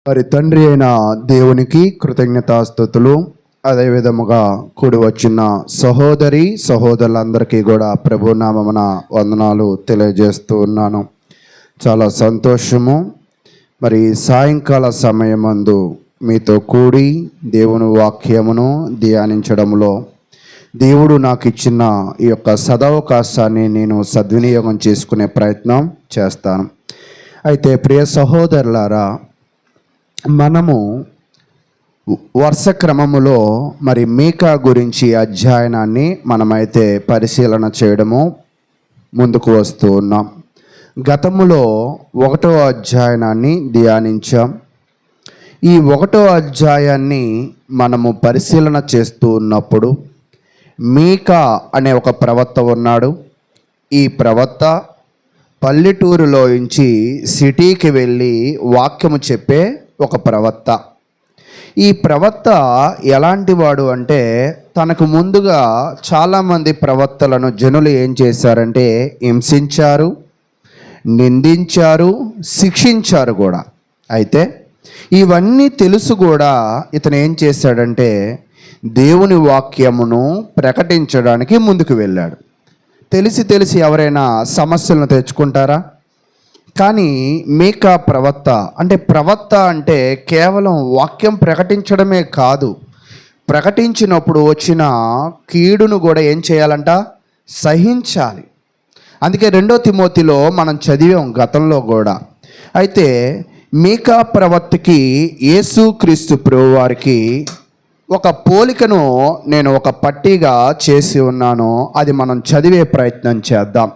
మరి తండ్రి అయిన దేవునికి కృతజ్ఞతాస్తుతులు. అదేవిధముగా కూడి వచ్చిన సహోదరి సహోదరులందరికీ కూడా ప్రభునామమున వందనాలు తెలియజేస్తూ ఉన్నాను. చాలా సంతోషము. మరి సాయంకాల సమయమందు మీతో కూడి దేవుని వాక్యమును ధ్యానించడంలో దేవుడు నాకు ఇచ్చిన ఈ యొక్క సదవకాశాన్ని నేను సద్వినియోగం చేసుకునే ప్రయత్నం చేస్తాను. అయితే ప్రియ సహోదరులారా, మనము వరుస క్రమములో మరి మీకా గురించి అధ్యయనాన్ని మనమైతే పరిశీలన చేయడము ముందుకు వస్తూ ఉన్నాం. గతములో 1వ అధ్యాయాన్ని ధ్యానించాం. ఈ 1వ అధ్యాయాన్ని మనము పరిశీలన చేస్తూ ఉన్నప్పుడు మీకా అనే ఒక ప్రవక్త ఉన్నాడు. ఈ ప్రవక్త పల్లెటూరులో నుంచి సిటీకి వెళ్ళి వాక్యము చెప్పే ఒక ప్రవక్త. ఈ ప్రవక్త ఎలాంటి వాడు అంటే, తనకు ముందుగా చాలామంది ప్రవక్తలను జనులు ఏం చేశారంటే హింసించారు, నిందించారు, శిక్షించారు కూడా. అయితే ఇవన్నీ తెలుసు కూడా ఇతను ఏం చేశాడంటే దేవుని వాక్యమును ప్రకటించడానికి ముందుకు వెళ్ళాడు. తెలిసి ఎవరైనా సమస్యలను తెచ్చుకుంటారా? కానీ మీకా ప్రవక్త అంటే కేవలం వాక్యం ప్రకటించడమే కాదు, ప్రకటించినప్పుడు వచ్చిన కీడును కూడా ఏం చేయాలంట? సహించాలి. అందుకే 2వ తిమోతిలో మనం చదివాం గతంలో కూడా. అయితే మీకా ప్రవక్తకి యేసుక్రీస్తు ప్రభువారికి ఒక పోలికను నేను ఒక పట్టీగా చేసి ఉన్నాను. అది మనం చదివే ప్రయత్నం చేద్దాం.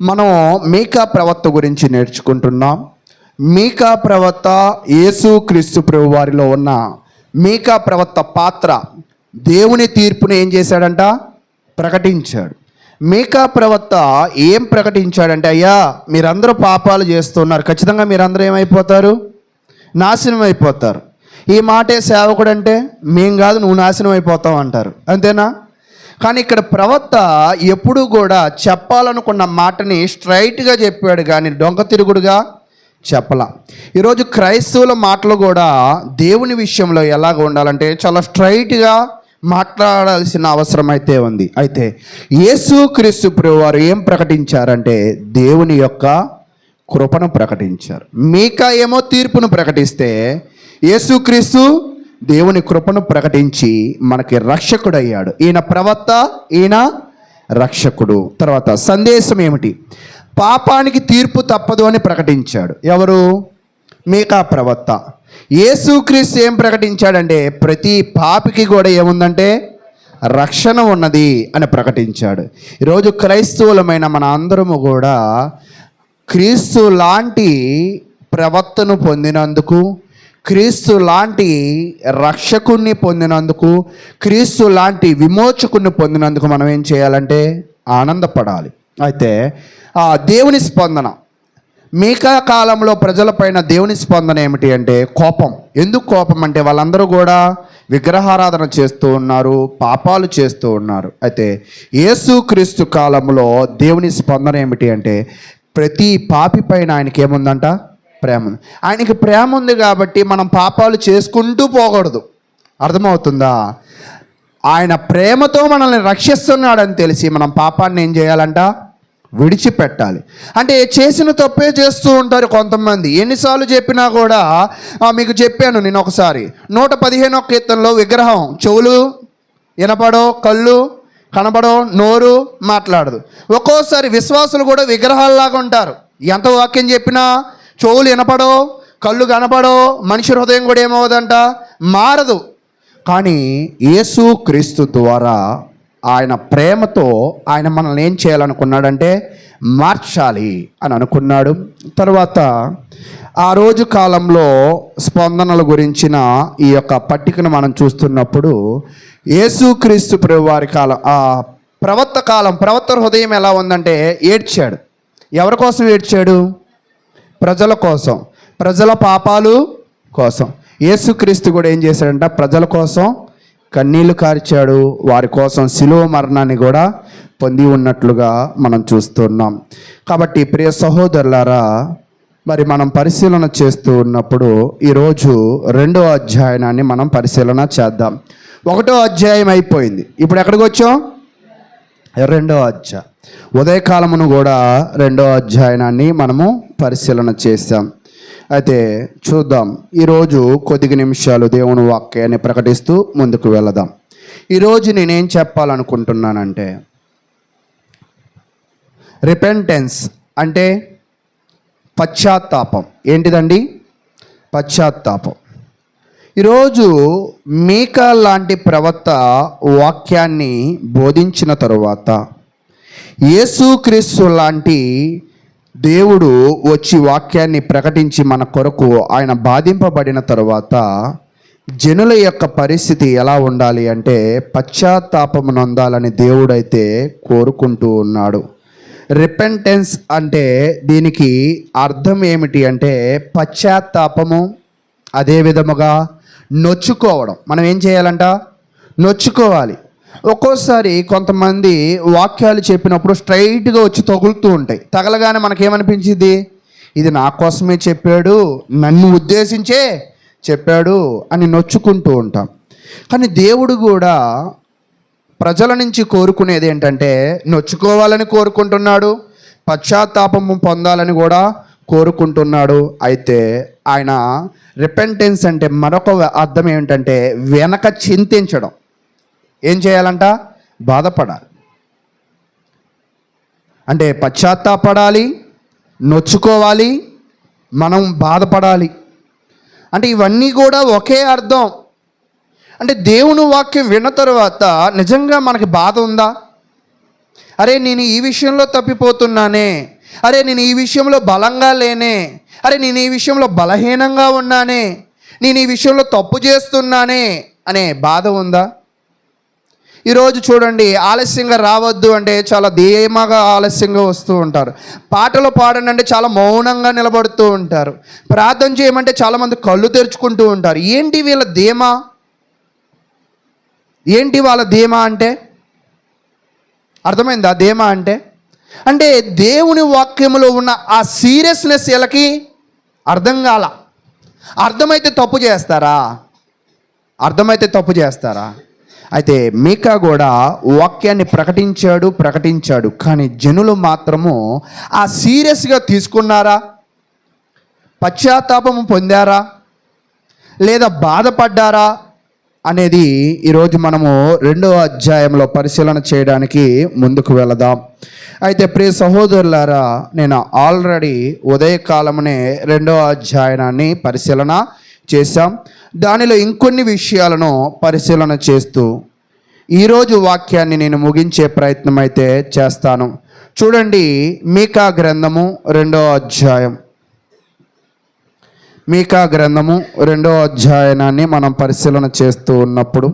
మనం మీకా ప్రవక్త గురించి నేర్చుకుంటున్నాం. మీకా ప్రవక్త యేసుక్రీస్తు ప్రభువారిలో ఉన్న మీకా ప్రవక్త పాత్ర దేవుని తీర్పును ఏం చేశాడంట? ప్రకటించాడు. మీకా ప్రవక్త ఏం ప్రకటించాడంటే, అయ్యా మీరందరూ పాపాలు చేస్తున్నారు, ఖచ్చితంగా మీరందరూ ఏమైపోతారు? నాశనం అయిపోతారు. ఈ మాటే సేవకుడు అంటే, మేం కాదు నువ్వు నాశనం అయిపోతావు అంటారు. అంతేనా? కానీ ఇక్కడ ప్రవక్త ఎప్పుడూ కూడా చెప్పాలనుకున్న మాటని స్ట్రైట్గా చెప్పాడు, కానీ డొంక తిరుగుడుగా చెప్పలా. ఈరోజు క్రైస్తవుల మాటలు కూడా దేవుని విషయంలో ఎలాగ ఉండాలంటే చాలా స్ట్రైట్గా మాట్లాడాల్సిన అవసరం అయితే ఉంది. అయితే యేసుక్రీస్తు ప్రభువారు ఏం ప్రకటించారంటే దేవుని యొక్క కృపను ప్రకటించారు. మీకా ఏమో తీర్పును ప్రకటిస్తే, యేసుక్రీస్తు దేవుని కృపను ప్రకటించి మనకి రక్షకుడయ్యాడు. ఈయన ప్రవక్త, ఈయన రక్షకుడు. తర్వాత సందేశం ఏమిటి? పాపానికి తీర్పు తప్పదు అని ప్రకటించాడు. ఎవరు? మీకా ప్రవక్త. యేసుక్రీస్తు ఏం ప్రకటించాడంటే ప్రతి పాపికి కూడా ఏముందంటే రక్షణ ఉన్నది అని ప్రకటించాడు. ఈరోజు క్రైస్తవులమైన మన అందరము కూడా క్రీస్తు లాంటి ప్రవక్తను పొందినందుకు, క్రీస్తు లాంటి రక్షకుణ్ణి పొందినందుకు, క్రీస్తు లాంటి విమోచకుణ్ణి పొందినందుకు మనం ఏం చేయాలంటే ఆనందపడాలి. అయితే ఆ దేవుని స్పందన, మీకా కాలంలో ప్రజలపైన దేవుని స్పందన ఏమిటి అంటే కోపం. ఎందుకు కోపం అంటే వాళ్ళందరూ కూడా విగ్రహారాధన చేస్తూ ఉన్నారు, పాపాలు చేస్తూ ఉన్నారు. అయితే యేసుక్రీస్తు కాలంలో దేవుని స్పందన ఏమిటి అంటే ప్రతి పాపి పైన ఆయనకి ఏముందంట? ప్రేమ ఉంది. ఆయనకి ప్రేమ ఉంది కాబట్టి మనం పాపాలు చేసుకుంటూ పోకూడదు. అర్థమవుతుందా? ఆయన ప్రేమతో మనల్ని రక్షిస్తున్నాడని తెలిసి మనం పాపాన్ని ఏం చేయాలంట? విడిచిపెట్టాలి. అంటే చేసిన తప్పే చేస్తూ ఉంటారు కొంతమంది. ఎన్నిసార్లు చెప్పినా కూడా, మీకు చెప్పాను నేను ఒకసారి, 115వ కీర్తనలో విగ్రహం చెవులు వినపడో, కళ్ళు కనబడో, నోరు మాట్లాడదు. ఒక్కోసారి విశ్వాసులు కూడా విగ్రహాల్లాగా ఉంటారు. ఎంత వాక్యం చెప్పినా చెవులు వినపడో, కళ్ళు కనపడో, మనిషి హృదయం కూడా ఏమవుదంట? మారదు. కానీ యేసుక్రీస్తు ద్వారా ఆయన ప్రేమతో ఆయన మనల్ని ఏం చేయాలనుకున్నాడంటే మార్చాలి అని అనుకున్నాడు. తర్వాత ఆ రోజు కాలంలో స్పందనల గురించిన ఈ యొక్క పట్టికను మనం చూస్తున్నప్పుడు యేసుక్రీస్తు ప్రభువారి కాలం, ప్రవక్త హృదయం ఎలా ఉందంటే ఏడ్చాడు. ఎవరి కోసం ఏడ్చాడు? ప్రజల కోసం, ప్రజల పాపాలు కోసం. యేసుక్రీస్తు కూడా ఏం చేశాడంట? ప్రజల కోసం కన్నీళ్లు కార్చాడు. వారి కోసం శిలువ మరణాన్ని కూడా పొంది ఉన్నట్లుగా మనం చూస్తున్నాం. కాబట్టి ప్రియ సహోదరులారా, మరి మనం పరిశీలన చేస్తూ ఉన్నప్పుడు ఈరోజు 2వ అధ్యాయాన్ని మనం పరిశీలన చేద్దాం. 1వ అధ్యాయం అయిపోయింది, ఇప్పుడు ఎక్కడికి వచ్చాం? 2వ అధ్యాయం. ఉదయకాలమును కూడా 2వ అధ్యాయాన్ని మనము పరిశీలన చేశాం. అయితే చూద్దాం, ఈరోజు కొద్ది నిమిషాలు దేవుని వాక్యాన్ని ప్రకటిస్తూ ముందుకు వెళదాం. ఈరోజు నేనేం చెప్పాలనుకుంటున్నానంటే, రిపెంటెన్స్ అంటే పశ్చాత్తాపం. ఏంటిదండి? పశ్చాత్తాపం. ఈరోజు మీకా లాంటి ప్రవక్త వాక్యాన్ని బోధించిన తరువాత, యేసుక్రీస్తు లాంటి దేవుడు వచ్చి వాక్యాన్ని ప్రకటించి మన కొరకు ఆయన బాధింపబడిన తరువాత జనుల యొక్క పరిస్థితి ఎలా ఉండాలి అంటే పశ్చాత్తాపము నొందాలని దేవుడైతే కోరుకుంటూ ఉన్నాడు. రిపెంటెన్స్ అంటే దీనికి అర్థం ఏమిటి అంటే పశ్చాత్తాపము, అదే విధముగా నొచ్చుకోవడం. మనం ఏం చేయాలంట? నొచ్చుకోవాలి. ఒక్కోసారి కొంతమంది వాక్యాలు చెప్పినప్పుడు స్ట్రైట్గా వచ్చి తగులుతూ ఉంటాయి. తగలగానే మనకేమనిపించింది? ఇది నా కోసమే చెప్పాడు, నన్ను ఉద్దేశించే చెప్పాడు అని నొచ్చుకుంటూ ఉంటాం. కానీ దేవుడు కూడా ప్రజల నుంచి కోరుకునేది ఏంటంటే నొచ్చుకోవాలని కోరుకుంటున్నాడు, పశ్చాత్తాపము పొందాలని కూడా కోరుకుంటున్నాడు. అయితే ఆయన రిపెంటెన్స్ అంటే మరొక అర్థం ఏమిటంటే వెనక చింతించడం. ఏం చేయాలంట? బాధపడాలి. అంటే పశ్చాత్తాపడాలి, నొచ్చుకోవాలి, మనం బాధపడాలి. అంటే ఇవన్నీ కూడా ఒకే అర్థం. అంటే దేవుని వాక్యం విన్న తర్వాత నిజంగా మనకి బాధ ఉందా? అరే నేను ఈ విషయంలో తప్పిపోతున్నానే, అరే నేను ఈ విషయంలో బలంగా లేనే, అరే నేను ఈ విషయంలో బలహీనంగా ఉన్నానే, నేను ఈ విషయంలో తప్పు చేస్తున్నానే అనే బాధ ఉందా? ఈరోజు చూడండి, ఆలస్యంగా రావద్దు అంటే చాలా ధీమాగా ఆలస్యంగా వస్తూ ఉంటారు. పాటలు పాడండి అంటే చాలా మౌనంగా నిలబడుతూ ఉంటారు. ప్రార్థన చేయమంటే చాలామంది కళ్ళు తెరుచుకుంటూ ఉంటారు. ఏంటి వీళ్ళ ధీమా? ఏంటి వాళ్ళ ధీమా అంటే? అర్థమైందా? ధీమా అంటే అంటే దేవుని వాక్యములో ఉన్న ఆ సీరియస్నెస్ వీళ్ళకి అర్థం కాల. అర్థమైతే తప్పు చేస్తారా? అర్థమైతే తప్పు చేస్తారా? అయితే మీకా కూడా వాక్యాన్ని ప్రకటించాడు. కానీ జనులు మాత్రము ఆ సీరియస్గా తీసుకున్నారా? పశ్చాత్తాపము పొందారా లేదా బాధపడ్డారా అనేది ఈరోజు మనము 2వ అధ్యాయంలో పరిశీలన చేయడానికి ముందుకు వెళదాం. అయితే ప్రియ సహోదరులారా, నేను ఆల్రెడీ ఉదయకాలమునే 2వ అధ్యాయాన్ని పరిశీలన చేశాం. దానిలో ఇంకొన్ని విషయాలను పరిశీలన చేస్తూ ఈరోజు వాక్యాన్ని నేను ముగించే ప్రయత్నం అయితే చేస్తాను. చూడండి, మీకా గ్రంథము 2వ అధ్యాయం. మీకా గ్రంథము 2వ అధ్యాయాన్ని మనం పరిశీలన చేస్తూ ఉన్నప్పుడు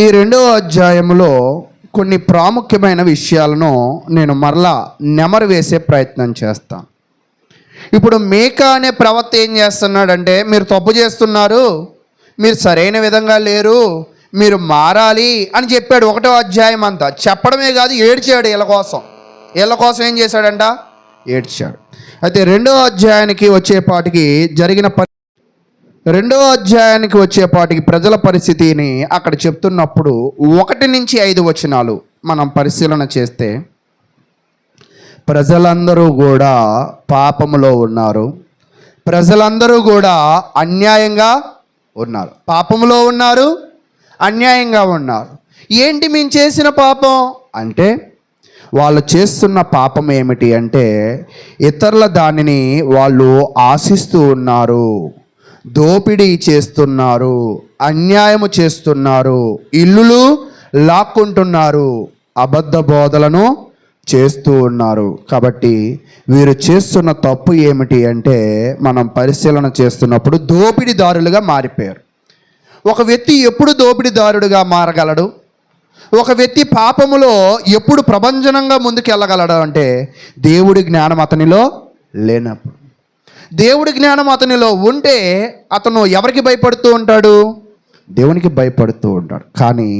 ఈ 2వ అధ్యాయంలో కొన్ని ప్రాముఖ్యమైన విషయాలను నేను మరలా నెమరు వేసే ప్రయత్నం చేస్తాను. ఇప్పుడు మీకా అనే ప్రవక్త ఏం చేస్తున్నాడంటే, మీరు తప్పు చేస్తున్నారు, మీరు సరైన విధంగా లేరు, మీరు మారాలి అని చెప్పాడు. 1వ అధ్యాయం అంతా చెప్పడమే కాదు, ఏడ్చాడు. వీళ్ళ కోసం ఏం చేశాడంట? ఏడ్చాడు. అయితే 2వ అధ్యాయానికి వచ్చేపాటికి ప్రజల పరిస్థితిని అక్కడ చెప్తున్నప్పుడు 1 నుంచి 5 వచనాలు మనం పరిశీలన చేస్తే, ప్రజలందరూ కూడా పాపములో ఉన్నారు, ప్రజలందరూ కూడా అన్యాయంగా ఉన్నారు. పాపములో ఉన్నారు, అన్యాయంగా ఉన్నారు. ఏంటి మేము చేసిన పాపం అంటే, వాళ్ళు చేస్తున్న పాపం ఏమిటి అంటే ఇతరుల దానిని వాళ్ళు ఆశిస్తూ ఉన్నారు, దోపిడీ చేస్తున్నారు, అన్యాయము చేస్తున్నారు, ఇల్లులు లాక్కుంటున్నారు, అబద్ధ బోధలను చేస్తూ ఉన్నారు. కాబట్టి వీరు చేస్తున్న తప్పు ఏమిటి అంటే మనం పరిశీలన చేస్తున్నప్పుడు దోపిడీదారులుగా మారిపోయారు. ఒక వ్యక్తి ఎప్పుడు దోపిడీదారుడుగా మారగలడు? ఒక వ్యక్తి పాపములో ఎప్పుడు ప్రభంజనంగా ముందుకు వెళ్ళగలడు అంటే దేవుడి జ్ఞానం అతనిలో లేనప్పుడు. దేవుడి జ్ఞానం అతనిలో ఉంటే అతను ఎవరికి భయపడుతూ ఉంటాడు? దేవునికి భయపడుతూ ఉంటాడు. కానీ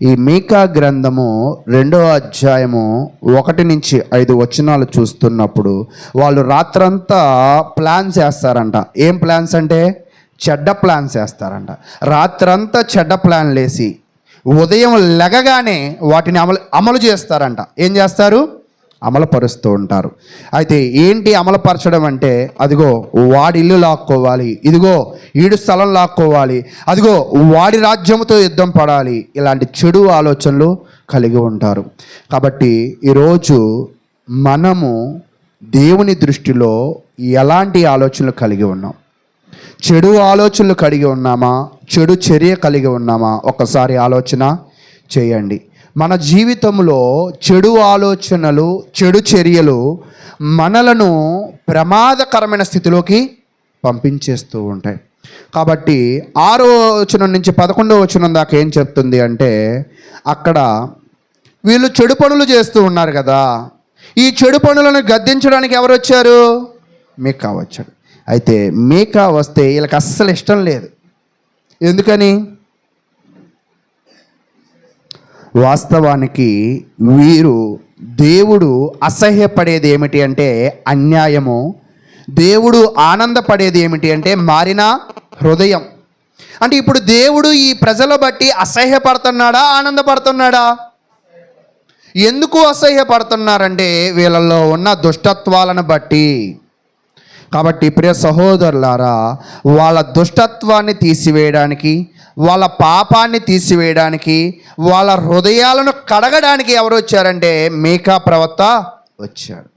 ఈ మీకా గ్రంథము 2వ అధ్యాయము 1-5 వచనాలు చూస్తున్నప్పుడు వాళ్ళు రాత్రంతా ప్లాన్స్ వేస్తారంట. ఏం ప్లాన్స్ అంటే చెడ్డ ప్లాన్స్ వేస్తారంట. రాత్రంతా చెడ్డ ప్లాన్లు వేసి ఉదయం లెగగానే వాటిని అమలు చేస్తారంట. ఏం చేస్తారు? అమలుపరుస్తూ ఉంటారు. అయితే ఏంటి అమలుపరచడం అంటే, అదిగో వాడి ఇల్లు లాక్కోవాలి, ఇదిగో ఈడు స్థలం లాక్కోవాలి, అదిగో వాడి రాజ్యంతో యుద్ధం పడాలి, ఇలాంటి చెడు ఆలోచనలు కలిగి ఉంటారు. కాబట్టి ఈరోజు మనము దేవుని దృష్టిలో ఎలాంటి ఆలోచనలు కలిగి ఉన్నాం? చెడు ఆలోచనలు కలిగి ఉన్నామా? చెడు చర్య కలిగి ఉన్నామా? ఒకసారి ఆలోచన చేయండి. మన జీవితంలో చెడు ఆలోచనలు, చెడు చర్యలు మనలను ప్రమాదకరమైన స్థితిలోకి పంపించేస్తూ ఉంటాయి. కాబట్టి 6వ వచనం నుంచి 11వ వచనం దాకా ఏం చెప్తుంది అంటే, అక్కడ వీళ్ళు చెడు పనులు చేస్తూ ఉన్నారు కదా, ఈ చెడు పనులను గద్దించడానికి ఎవరు వచ్చారు? మీకా వచ్చాడు. అయితే మీకా వస్తే వీళ్ళకి అస్సలు ఇష్టం లేదు. ఎందుకని? వాస్తవానికి వీరు దేవుడు అసహ్యపడేది ఏమిటి అంటే అన్యాయము, దేవుడు ఆనందపడేది ఏమిటి అంటే మారిన హృదయం. అంటే ఇప్పుడు దేవుడు ఈ ప్రజల బట్టి అసహ్యపడుతున్నాడా, ఆనందపడుతున్నాడా? ఎందుకు అసహ్యపడుతున్నారంటే వీళ్ళల్లో ఉన్న దుష్టత్వాలను బట్టి. కాబట్టి ప్రియ సహోదరులారా, వాళ్ళ దుష్టత్వాన్ని తీసివేయడానికి, వాళ్ళ పాపాన్ని తీసివేయడానికి, వాళ్ళ హృదయాలను కడగడానికి ఎవరు వచ్చారంటే మీకా ప్రవక్త వచ్చాడు.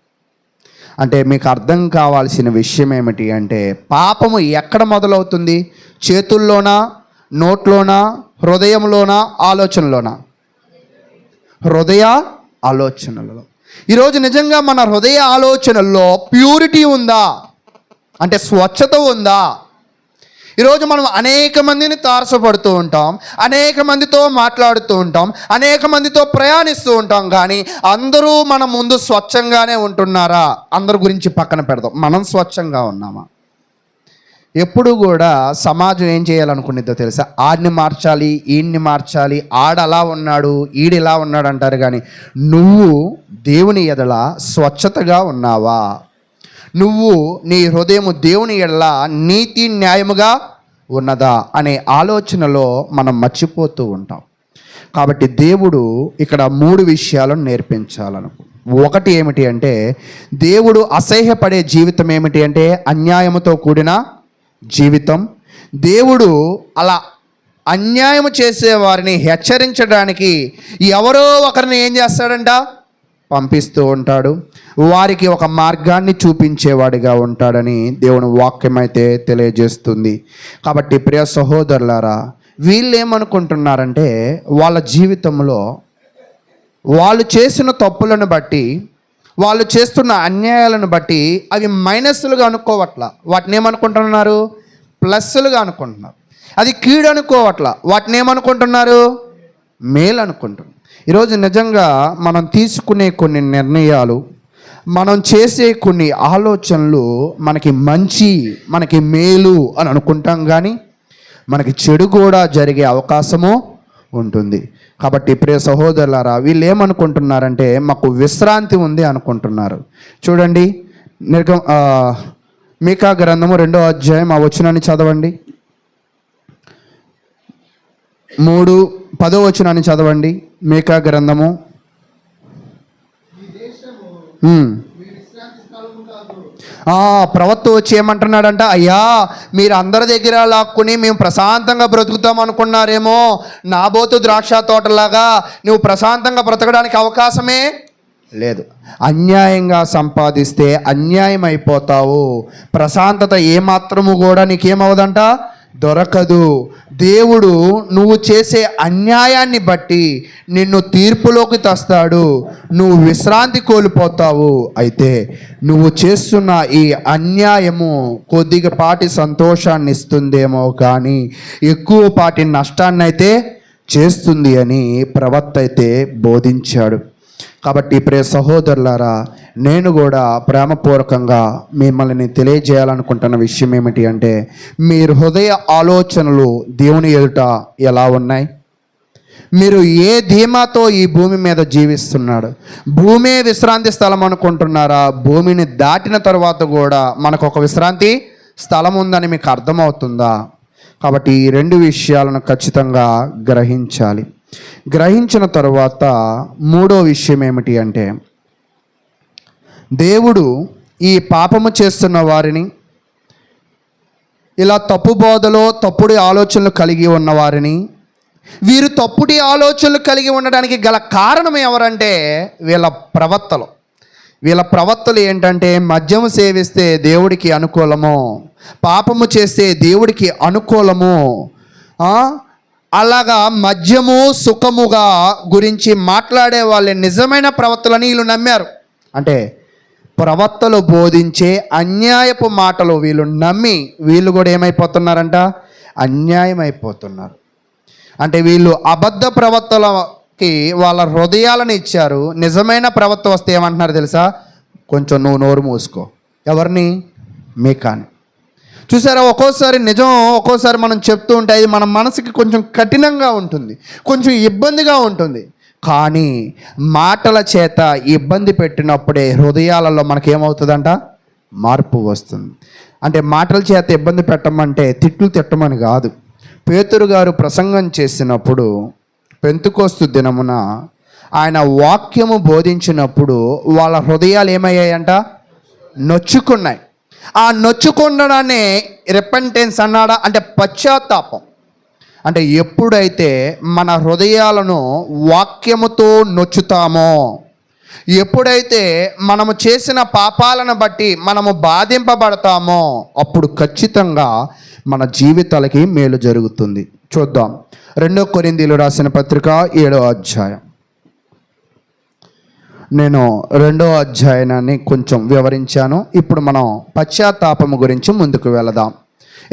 అంటే మీకు అర్థం కావాల్సిన విషయం ఏమిటి అంటే, పాపము ఎక్కడ మొదలవుతుంది? చేతుల్లోనా, నోట్లోనా, హృదయంలోనా, ఆలోచనలోనా? హృదయ ఆలోచనలలో. ఈరోజు నిజంగా మన హృదయ ఆలోచనల్లో ప్యూరిటీ ఉందా అంటే స్వచ్ఛత ఉందా? ఈరోజు మనం అనేక మందిని తారసపడుతూ ఉంటాం, అనేక మందితో మాట్లాడుతూ ఉంటాం, అనేక మందితో ప్రయాణిస్తూ ఉంటాం, కానీ అందరూ మన ముందు స్వచ్ఛంగానే ఉంటున్నారా? అందరి గురించి పక్కన పెడదాం, మనం స్వచ్ఛంగా ఉన్నామా? ఎప్పుడు కూడా సమాజం ఏం చేయాలనుకునేదో తెలుసా? ఆడిని మార్చాలి, ఈయన్ని మార్చాలి, ఆడు అలా ఉన్నాడు, ఈడు ఇలా ఉన్నాడు అంటారు. కానీ నువ్వు దేవుని ఎడల స్వచ్ఛతగా ఉన్నావా? నువ్వు నీ హృదయము దేవుని ఎడల నీతి న్యాయముగా ఉన్నదా అనే ఆలోచనలో మనం మర్చిపోతూ ఉంటాం. కాబట్టి దేవుడు ఇక్కడ 3 విషయాలను నేర్పించాలను. ఒకటి ఏమిటి అంటే, దేవుడు అసహ్యపడే జీవితం ఏమిటి అంటే అన్యాయముతో కూడిన జీవితం. దేవుడు అలా అన్యాయం చేసే వారిని హెచ్చరించడానికి ఎవరో ఒకరిని ఏం చేస్తాడంట? పంపిస్తూ ఉంటాడు. వారికి ఒక మార్గాన్ని చూపించేవాడిగా ఉంటాడని దేవుని వాక్యం అయితే తెలియజేస్తుంది. కాబట్టి ప్రియ సహోదరులారా, వీళ్ళు ఏమనుకుంటున్నారంటే వాళ్ళ జీవితంలో వాళ్ళు చేసిన తప్పులను బట్టి, వాళ్ళు చేస్తున్న అన్యాయాలను బట్టి అవి మైనస్లుగా అనుకోవట్లా. వాటిని ఏమనుకుంటున్నారు? ప్లస్లుగా అనుకుంటున్నారు. అది కీడు అనుకోవట్లా. వాటిని ఏమనుకుంటున్నారు? మేలు అనుకుంటున్నారు. ఈరోజు నిజంగా మనం తీసుకునే కొన్ని నిర్ణయాలు, మనం చేసే కొన్ని ఆలోచనలు మనకి మంచి, మనకి మేలు అని అనుకుంటాం, కానీ మనకి చెడు కూడా జరిగే అవకాశము ఉంటుంది. కాబట్టి ప్రియ సహోదరులారా, వీళ్ళు ఏమనుకుంటున్నారంటే మాకు విశ్రాంతి ఉంది అనుకుంటున్నారు. చూడండి, మీకా గ్రంథము 2వ అధ్యాయం ఆ వచనాన్ని చదవండి. 10వ వచనాన్ని చదవండి. మీకా గ్రంథము ప్రవక్త వచ్చి ఏమంటున్నాడంట? అయ్యా, మీరు అందరి దగ్గర లాక్కుని మేము ప్రశాంతంగా బ్రతుకుతాం అనుకున్నారేమో, నాబోతు ద్రాక్ష తోటలాగా నువ్వు ప్రశాంతంగా బ్రతకడానికి అవకాశమే లేదు. అన్యాయంగా సంపాదిస్తే అన్యాయం అయిపోతావు. ప్రశాంతత ఏమాత్రము కూడా నీకేమవదంట? దొరకదు. దేవుడు నువ్వు చేసే అన్యాయాన్ని బట్టి నిన్ను తీర్పులోకి తెస్తాడు. నువ్వు విశ్రాంతి కోల్పోతావు. అయితే నువ్వు చేస్తున్న ఈ అన్యాయము కొద్దిపాటి సంతోషాన్ని ఇస్తుందేమో కానీ ఎక్కువపాటి నష్టాన్ని అయితే చేస్తుంది అని ప్రవక్త అయితే బోధించాడు. కాబట్టి ప్రియ సహోదరులారా, నేను కూడా ప్రేమపూర్వకంగా మిమ్మల్ని తెలియజేయాలనుకుంటున్న విషయం ఏమిటి అంటే, మీ హృదయ ఆలోచనలు దేవుని ఎదుట ఎలా ఉన్నాయి? మీరు ఏ ధీమాతో ఈ భూమి మీద జీవిస్తున్నాడు? భూమే విశ్రాంతి స్థలం అనుకుంటున్నారా? భూమిని దాటిన తర్వాత కూడా మనకు ఒక విశ్రాంతి స్థలం ఉందని మీకు అర్థమవుతుందా? కాబట్టి ఈ రెండు విషయాలను ఖచ్చితంగా గ్రహించాలి. గ్రహించిన తరువాత మూడో విషయం ఏమిటి అంటే, దేవుడు ఈ పాపము చేస్తున్న వారిని, ఇలా తప్పు బోధలో తప్పుడు ఆలోచనలు కలిగి ఉన్న వారిని, వీరు తప్పుడు ఆలోచనలు కలిగి ఉండడానికి గల కారణం ఎవరంటే వీళ్ళ ప్రవక్తలు ఏంటంటే, మద్యము సేవిస్తే దేవుడికి అనుకూలము, పాపము చేస్తే దేవుడికి అనుకూలము, అలాగా మద్యము సుఖముగా గురించి మాట్లాడే వాళ్ళ నిజమైన ప్రవక్తలని వీళ్ళు నమ్మారు. అంటే ప్రవక్తలు బోధించే అన్యాయపు మాటలు వీళ్ళు నమ్మి వీళ్ళు కూడా ఏమైపోతున్నారంట? అన్యాయం అయిపోతున్నారు. అంటే వీళ్ళు అబద్ధ ప్రవక్తలకి వాళ్ళ హృదయాలను ఇచ్చారు. నిజమైన ప్రవక్త వస్తే ఏమంటున్నారు తెలుసా? కొంచెం నువ్వు నోరు మూసుకో. ఎవరిని? మీకాని. చూసారా, ఒక్కోసారి నిజం ఒక్కోసారి మనం చెప్తూ ఉంటే అది మన మనసుకి కొంచెం కఠినంగా ఉంటుంది, కొంచెం ఇబ్బందిగా ఉంటుంది. కానీ మాటల చేత ఇబ్బంది పెట్టినప్పుడే హృదయాలలో మనకేమవుతుందంట? మార్పు వస్తుంది. అంటే మాటల చేత ఇబ్బంది పెట్టమంటే తిట్లు తిట్టమని కాదు. పేతురు గారు ప్రసంగం చేసినప్పుడు పెంతుకోస్తు దినమున ఆయన వాక్యము బోధించినప్పుడు వాళ్ళ హృదయాలు ఏమయ్యాయంట? నొచ్చుకున్నాయి. ఆ నొచ్చుకున్నడాన్ని రిపెంటెన్స్ అన్నాడా? అంటే పశ్చాత్తాపం. అంటే ఎప్పుడైతే మన హృదయాలను వాక్యముతో నొచ్చుతామో, ఎప్పుడైతే మనము చేసిన పాపాలను బట్టి మనము బాధింపబడతామో, అప్పుడు ఖచ్చితంగా మన జీవితాలకి మేలు జరుగుతుంది. చూద్దాం. 2 కొరింథీయులు రాసిన పత్రిక 7వ అధ్యాయం. నేను 2వ అధ్యాయాన్ని కొంచెం వివరించాను. ఇప్పుడు మనం పశ్చాత్తాపము గురించి ముందుకు వెళదాం.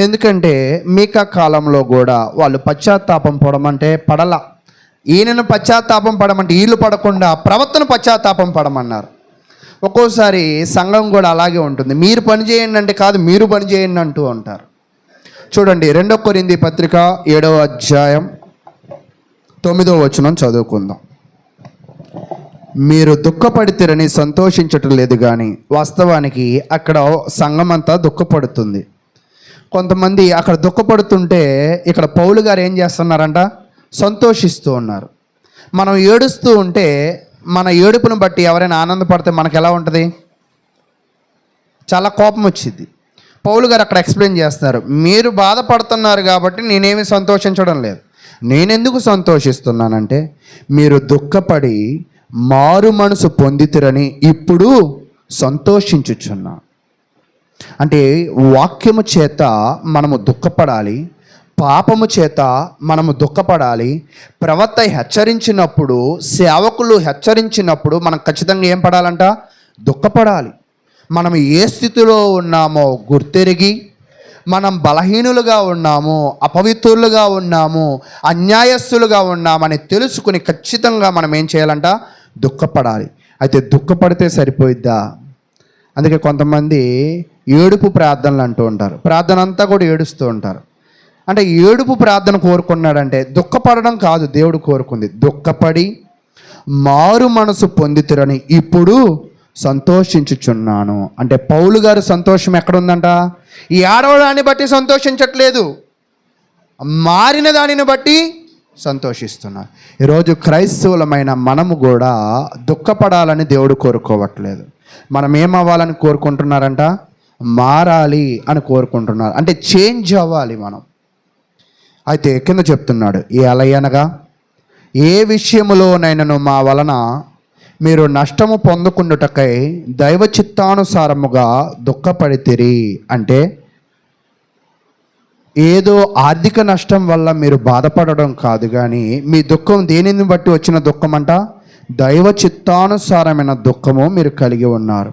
ఎందుకంటే మీకా కాలంలో కూడా వాళ్ళు పశ్చాత్తాపం పడమంటే పడల. ఈయనను పశ్చాత్తాపం పడమంటే వీళ్ళు పడకుండా ప్రవక్తను పశ్చాత్తాపం పడమన్నారు. ఒక్కోసారి సంఘం కూడా అలాగే ఉంటుంది. మీరు పని చేయండి అంటే కాదు, మీరు పని చేయండి అంటూ ఉంటారు. చూడండి, 2 కొరింథీ పత్రిక 7వ అధ్యాయం 9వ వచనం చదువుకుందాం. మీరు దుఃఖపడితేరని సంతోషించటం లేదు, కానీ వాస్తవానికి అక్కడ సంఘం అంతా దుఃఖపడుతుంది. కొంతమంది అక్కడ దుఃఖపడుతుంటే ఇక్కడ పౌలు గారు ఏం చేస్తున్నారంట? సంతోషిస్తూ ఉన్నారు. మనం ఏడుస్తూ ఉంటే మన ఏడుపును బట్టి ఎవరైనా ఆనందపడితే మనకు ఎలా ఉంటుంది? చాలా కోపం వచ్చింది. పౌలు గారు అక్కడ ఎక్స్ప్లెయిన్ చేస్తున్నారు, మీరు బాధపడుతున్నారు కాబట్టి నేనేమి సంతోషించడం లేదు. నేనెందుకు సంతోషిస్తున్నానంటే, మీరు దుఃఖపడి మారు మనసు పొందితిరని ఇప్పుడు సంతోషించుచున్నా. అంటే వాక్యము చేత మనము దుఃఖపడాలి, పాపము చేత మనము దుఃఖపడాలి. ప్రవక్త హెచ్చరించినప్పుడు, సేవకులు హెచ్చరించినప్పుడు మనం ఖచ్చితంగా ఏం పడాలంట? దుఃఖపడాలి. మనం ఏ స్థితిలో ఉన్నామో గుర్తెరిగి, మనం బలహీనులుగా ఉన్నాము, అపవిత్రులుగా ఉన్నాము, అన్యాయస్తులుగా ఉన్నామని తెలుసుకుని ఖచ్చితంగా మనం ఏం చేయాలంట? దుఃఖపడాలి. అయితే దుఃఖపడితే సరిపోయిద్దా? అందుకే కొంతమంది ఏడుపు ప్రార్థనలు అంటూ ఉంటారు. ప్రార్థన అంతా కూడా ఏడుస్తూ ఉంటారు. అంటే ఏడుపు ప్రార్థన కోరుకున్నాడంటే దుఃఖపడడం కాదు దేవుడు కోరుకుంది. దుఃఖపడి మారు మనసు పొందితురని ఇప్పుడు సంతోషించుచున్నాను. అంటే పౌలు గారు సంతోషం ఎక్కడుందంట? ఈ ఆడవడాన్ని బట్టి సంతోషించట్లేదు, మారిన దానిని బట్టి సంతోషిస్తున్నారు. ఈరోజు క్రైస్తవులమైన మనము కూడా దుఃఖపడాలని దేవుడు కోరుకోవట్లేదు. మనం ఏమవ్వాలని కోరుకుంటున్నారంట? మారాలి అని కోరుకుంటున్నారు. అంటే చేంజ్ అవ్వాలి మనం. అయితే కింద చెప్తున్నాడు, ఎలయనగా ఏ విషయములోనైనను మా వలన మీరు నష్టము పొందుకుండుటకై దైవ చిత్తానుసారముగా దుఃఖపడితిరి. అంటే ఏదో ఆర్థిక నష్టం వల్ల మీరు బాధపడడం కాదు, కానీ మీ దుఃఖం దేనిని బట్టి వచ్చిన దుఃఖం అంట? దైవ చిత్తానుసారమైన దుఃఖము మీరు కలిగి ఉన్నారు.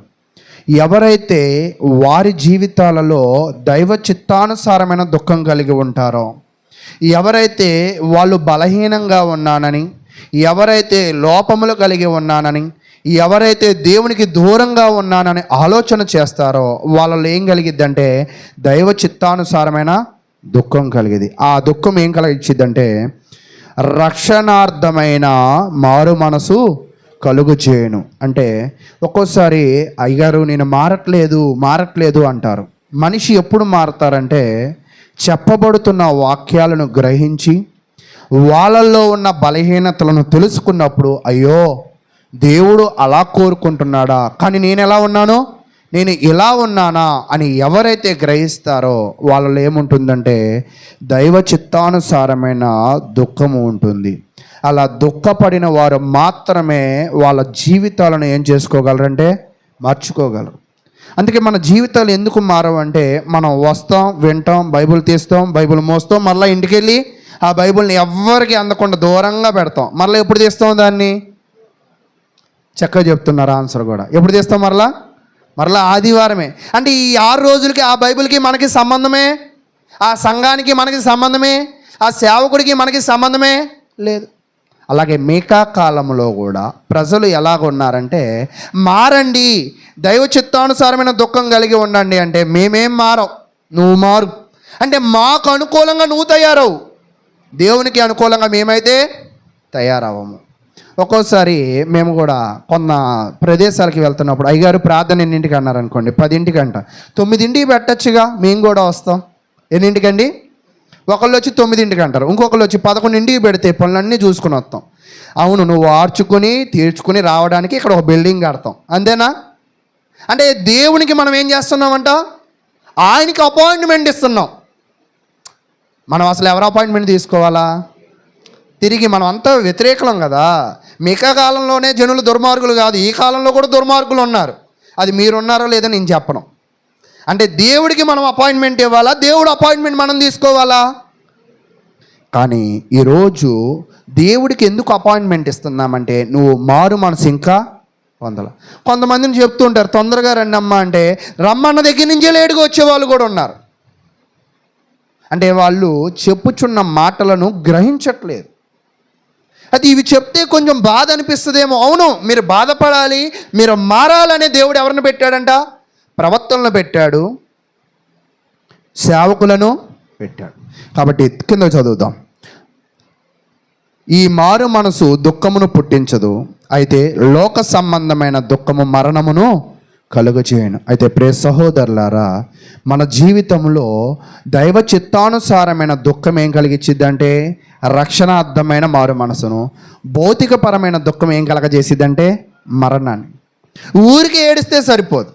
ఎవరైతే వారి జీవితాలలో దైవ చిత్తానుసారమైన దుఃఖం కలిగి ఉంటారో, ఎవరైతే వాళ్ళు బలహీనంగా ఉన్నానని, ఎవరైతే లోపములు కలిగి ఉన్నానని, ఎవరైతే దేవునికి దూరంగా ఉన్నానని ఆలోచన చేస్తారో వాళ్ళలో ఏం కలిగిద్దంటే దైవ చిత్తానుసారమైన దుఃఖం కలిగేది. ఆ దుఃఖం ఏం కలిగిచ్చిద్దంటే రక్షణార్థమైన మారు మనసు కలుగు చేయను. అంటే ఒక్కోసారి అయ్యగారు నేను మారట్లేదు అంటారు. మనిషి ఎప్పుడు మారతారంటే చెప్పబడుతున్న వాక్యాలను గ్రహించి వాళ్ళల్లో ఉన్న బలహీనతలను తెలుసుకున్నప్పుడు, అయ్యో దేవుడు అలా కోరుకుంటున్నాడా, కానీ నేను ఎలా ఉన్నాను, నేను ఇలా ఉన్నానా అని ఎవరైతే గ్రహిస్తారో వాళ్ళలో ఏముంటుందంటే దైవ చిత్తానుసారమైన దుఃఖము ఉంటుంది. అలా దుఃఖపడిన వారు మాత్రమే వాళ్ళ జీవితాలను ఏం చేసుకోగలరంటే మార్చుకోగలరు. అందుకే మన జీవితాలు ఎందుకు మారవంటే మనం వస్తాం, వింటాం, బైబిల్ తీస్తాం, బైబిల్ మోస్తాం, మళ్ళీ ఇంటికి వెళ్ళి ఆ బైబిల్ని ఎవ్వరికి అందకుండా దూరంగా పెడతాం. మళ్ళీ ఎప్పుడు తీస్తాం దాన్ని? చక్కగా చెప్తున్నారు ఆన్సర్ కూడా. ఎప్పుడు తీస్తాం? మరలా ఆదివారమే. అంటే ఈ 6 రోజులకి ఆ బైబిల్కి మనకి సంబంధమే, ఆ సంఘానికి మనకి సంబంధమే, ఆ సేవకుడికి మనకి సంబంధమే లేదు. అలాగే మీకా కాలంలో కూడా ప్రజలు ఎలాగున్నారంటే మారండి, దైవ చిత్తానుసారమైన దుఃఖం కలిగి ఉండండి అంటే మేమేం మారం, నువ్వు మారు అంటే మాకు అనుకూలంగా నువ్వు తయారవు, దేవునికి అనుకూలంగా మేమైతే తయారవము. ఒక్కోసారి మేము కూడా కొన్న ప్రదేశాలకి వెళ్తున్నప్పుడు అయ్యగారు ప్రార్థన ఎన్నింటికి అన్నారనుకోండి, 10ంటికి అంట, 9ంటికి పెట్టచ్చుగా, మేము కూడా వస్తాం. ఎన్నింటికండి? ఒకళ్ళు వచ్చి 9ంటికి అంటారు, ఇంకొకళ్ళు వచ్చి 11ంటికి పెడితే పనులన్నీ చూసుకుని వస్తాం. అవును, నువ్వు ఆర్చుకుని తీర్చుకుని రావడానికి ఇక్కడ ఒక బిల్డింగ్ కడతాం, అంతేనా? అంటే దేవునికి మనం ఏం చేస్తున్నామంట, ఆయనకి అపాయింట్మెంట్ ఇస్తున్నాం. మనం అసలు ఎవరు అపాయింట్మెంట్ తీసుకోవాలా? తిరిగి మనం అంతా వ్యతిరేకలం కదా. మిగతా కాలంలోనే జనులు దుర్మార్గులు కాదు, ఈ కాలంలో కూడా దుర్మార్గులు ఉన్నారు. అది మీరున్నారో లేదో నేను చెప్పను. అంటే దేవుడికి మనం అపాయింట్మెంట్ ఇవ్వాలా, దేవుడు అపాయింట్మెంట్ మనం తీసుకోవాలా? కానీ ఈరోజు దేవుడికి ఎందుకు అపాయింట్మెంట్ ఇస్తున్నామంటే నువ్వు మారు మనసు ఇంకా పొందాల. కొంతమందిని చెప్తూ ఉంటారు తొందరగా రండి అమ్మ అంటే, రమ్మన్న దగ్గర నుంచే లేటుగా వచ్చేవాళ్ళు కూడా ఉన్నారు. అంటే వాళ్ళు చెప్పుచున్న మాటలను గ్రహించట్లేదు. అది ఇవి చెప్తే కొంచెం బాధ అనిపిస్తుందేమో. అవును, మీరు బాధపడాలి, మీరు మారాలనే దేవుడు ఎవరిని పెట్టాడంట? ప్రవక్తలను పెట్టాడు, సేవకులను పెట్టాడు. కాబట్టి కింద చదువుదాం. ఈ మారు మనసు దుఃఖమును పుట్టించదు, అయితే లోక సంబంధమైన దుఃఖము మరణమును కలుగు చేయను. అయితే ప్రియ సహోదరులారా, మన జీవితంలో దైవ చిత్తానుసారమైన దుఃఖం ఏం కలిగించిద్దంటే రక్షణార్థమైన మారు మనసును, భౌతికపరమైన దుఃఖం ఏం కలగజేసిద్దంటే మరణాన్ని. ఊరికి ఏడిస్తే సరిపోదు,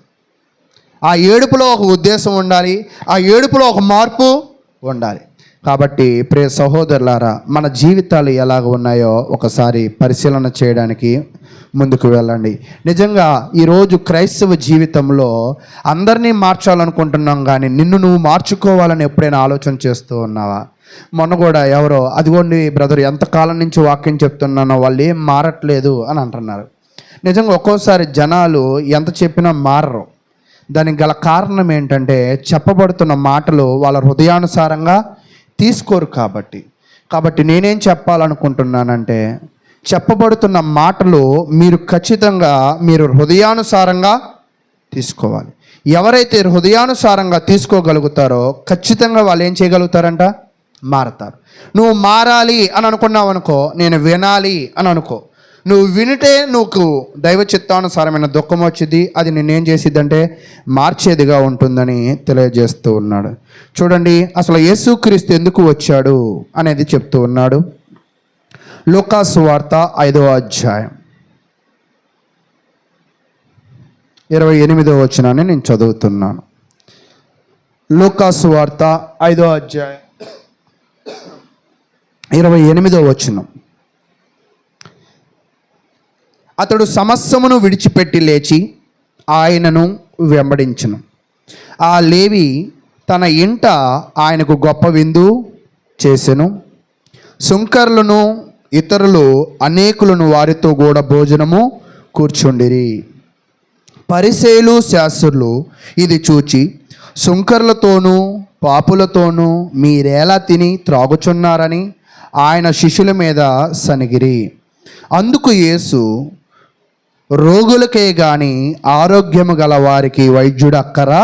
ఆ ఏడుపులో ఒక ఉద్దేశం ఉండాలి, ఆ ఏడుపులో ఒక మార్పు ఉండాలి. కాబట్టి ప్రియ సహోదరులారా, మన జీవితాలు ఎలాగ ఉన్నాయో ఒకసారి పరిశీలన చేయడానికి ముందుకు వెళ్ళండి. నిజంగా ఈరోజు క్రైస్తవ జీవితంలో అందరినీ మార్చాలనుకుంటున్నాం, కానీ నిన్ను నువ్వు మార్చుకోవాలని ఎప్పుడైనా ఆలోచన చేస్తూ ఉన్నావా? మొన్న కూడా ఎవరో, అదిగోండి బ్రదర్ ఎంతకాలం నుంచి వాక్యం చెప్తున్నానో వాళ్ళు ఏం మారట్లేదు అని అంటున్నారు. నిజంగా ఒక్కోసారి జనాలు ఎంత చెప్పినా మారరు. దానికి గల కారణం ఏంటంటే చెప్పబడుతున్న మాటలు వాళ్ళ హృదయానుసారంగా తీసుకోరు. కాబట్టి నేనేం చెప్పాలనుకుంటున్నానంటే చెప్పబడుతున్న మాటలు మీరు ఖచ్చితంగా మీరు హృదయానుసారంగా తీసుకోవాలి. ఎవరైతే హృదయానుసారంగా తీసుకోగలుగుతారో ఖచ్చితంగా వాళ్ళు ఏం చేయగలుగుతారంట? మారతారు. నువ్వు మారాలి అని అనుకున్నావు అనుకో, నేను వినాలి అని అనుకో, నువ్వు వినితే నువ్వు దైవ చిత్తానుసారమైన దుఃఖం వచ్చింది, అది నేనేం చేసిద్దంటే మార్చేదిగా ఉంటుందని తెలియజేస్తూ ఉన్నాడు. చూడండి, అసలు యేసుక్రీస్తు ఎందుకు వచ్చాడు అనేది చెప్తూ ఉన్నాడు. లూకా సువార్త 5వ అధ్యాయం 28వ వచనాన్ని నేను చదువుతున్నాను. లూకా సువార్త 5వ అధ్యాయం 28వ వచనం. అతడు సమస్తమును విడిచిపెట్టి లేచి ఆయనను వెంబడించును. ఆ లేవి తన ఇంట ఆయనకు గొప్ప విందు చేసెను. సుంకర్లను ఇతరులు అనేకులను వారితో కూడా భోజనము కూర్చుండిరి. పరిసయ్యులు శాస్త్రులు ఇది చూచి సుంకర్లతోనూ పాపులతోనూ మీరేలా తిని త్రాగుచున్నారని ఆయన శిష్యుల మీద సనిగిరి. అందుకు యేసు, రోగులకే కానీ ఆరోగ్యము గల వారికి వైద్యుడు అక్కరా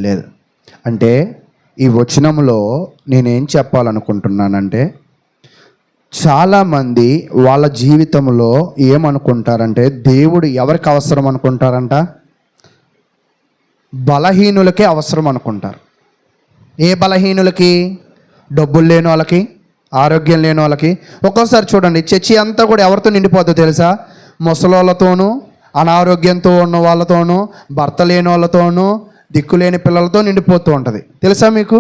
లేదు. అంటే ఈ వచనంలో నేనేం చెప్పాలనుకుంటున్నానంటే, చాలామంది వాళ్ళ జీవితంలో ఏమనుకుంటారంటే దేవుడు ఎవరికి అవసరం అనుకుంటారంట? బలహీనులకే అవసరం అనుకుంటారు. ఏ బలహీనులకి? డబ్బులు లేని వాళ్ళకి, ఆరోగ్యం లేని వాళ్ళకి. ఒక్కోసారి చూడండి, చర్చి అంతా కూడా ఎవరితో నిండిపోద్దో తెలుసా? ముసలోళ్ళతోనూ, అనారోగ్యంతో ఉన్న వాళ్ళతోనూ, భర్త లేని వాళ్ళతోనూ, దిక్కులేని పిల్లలతో నిండిపోతూ ఉంటుంది. తెలుసా మీకు?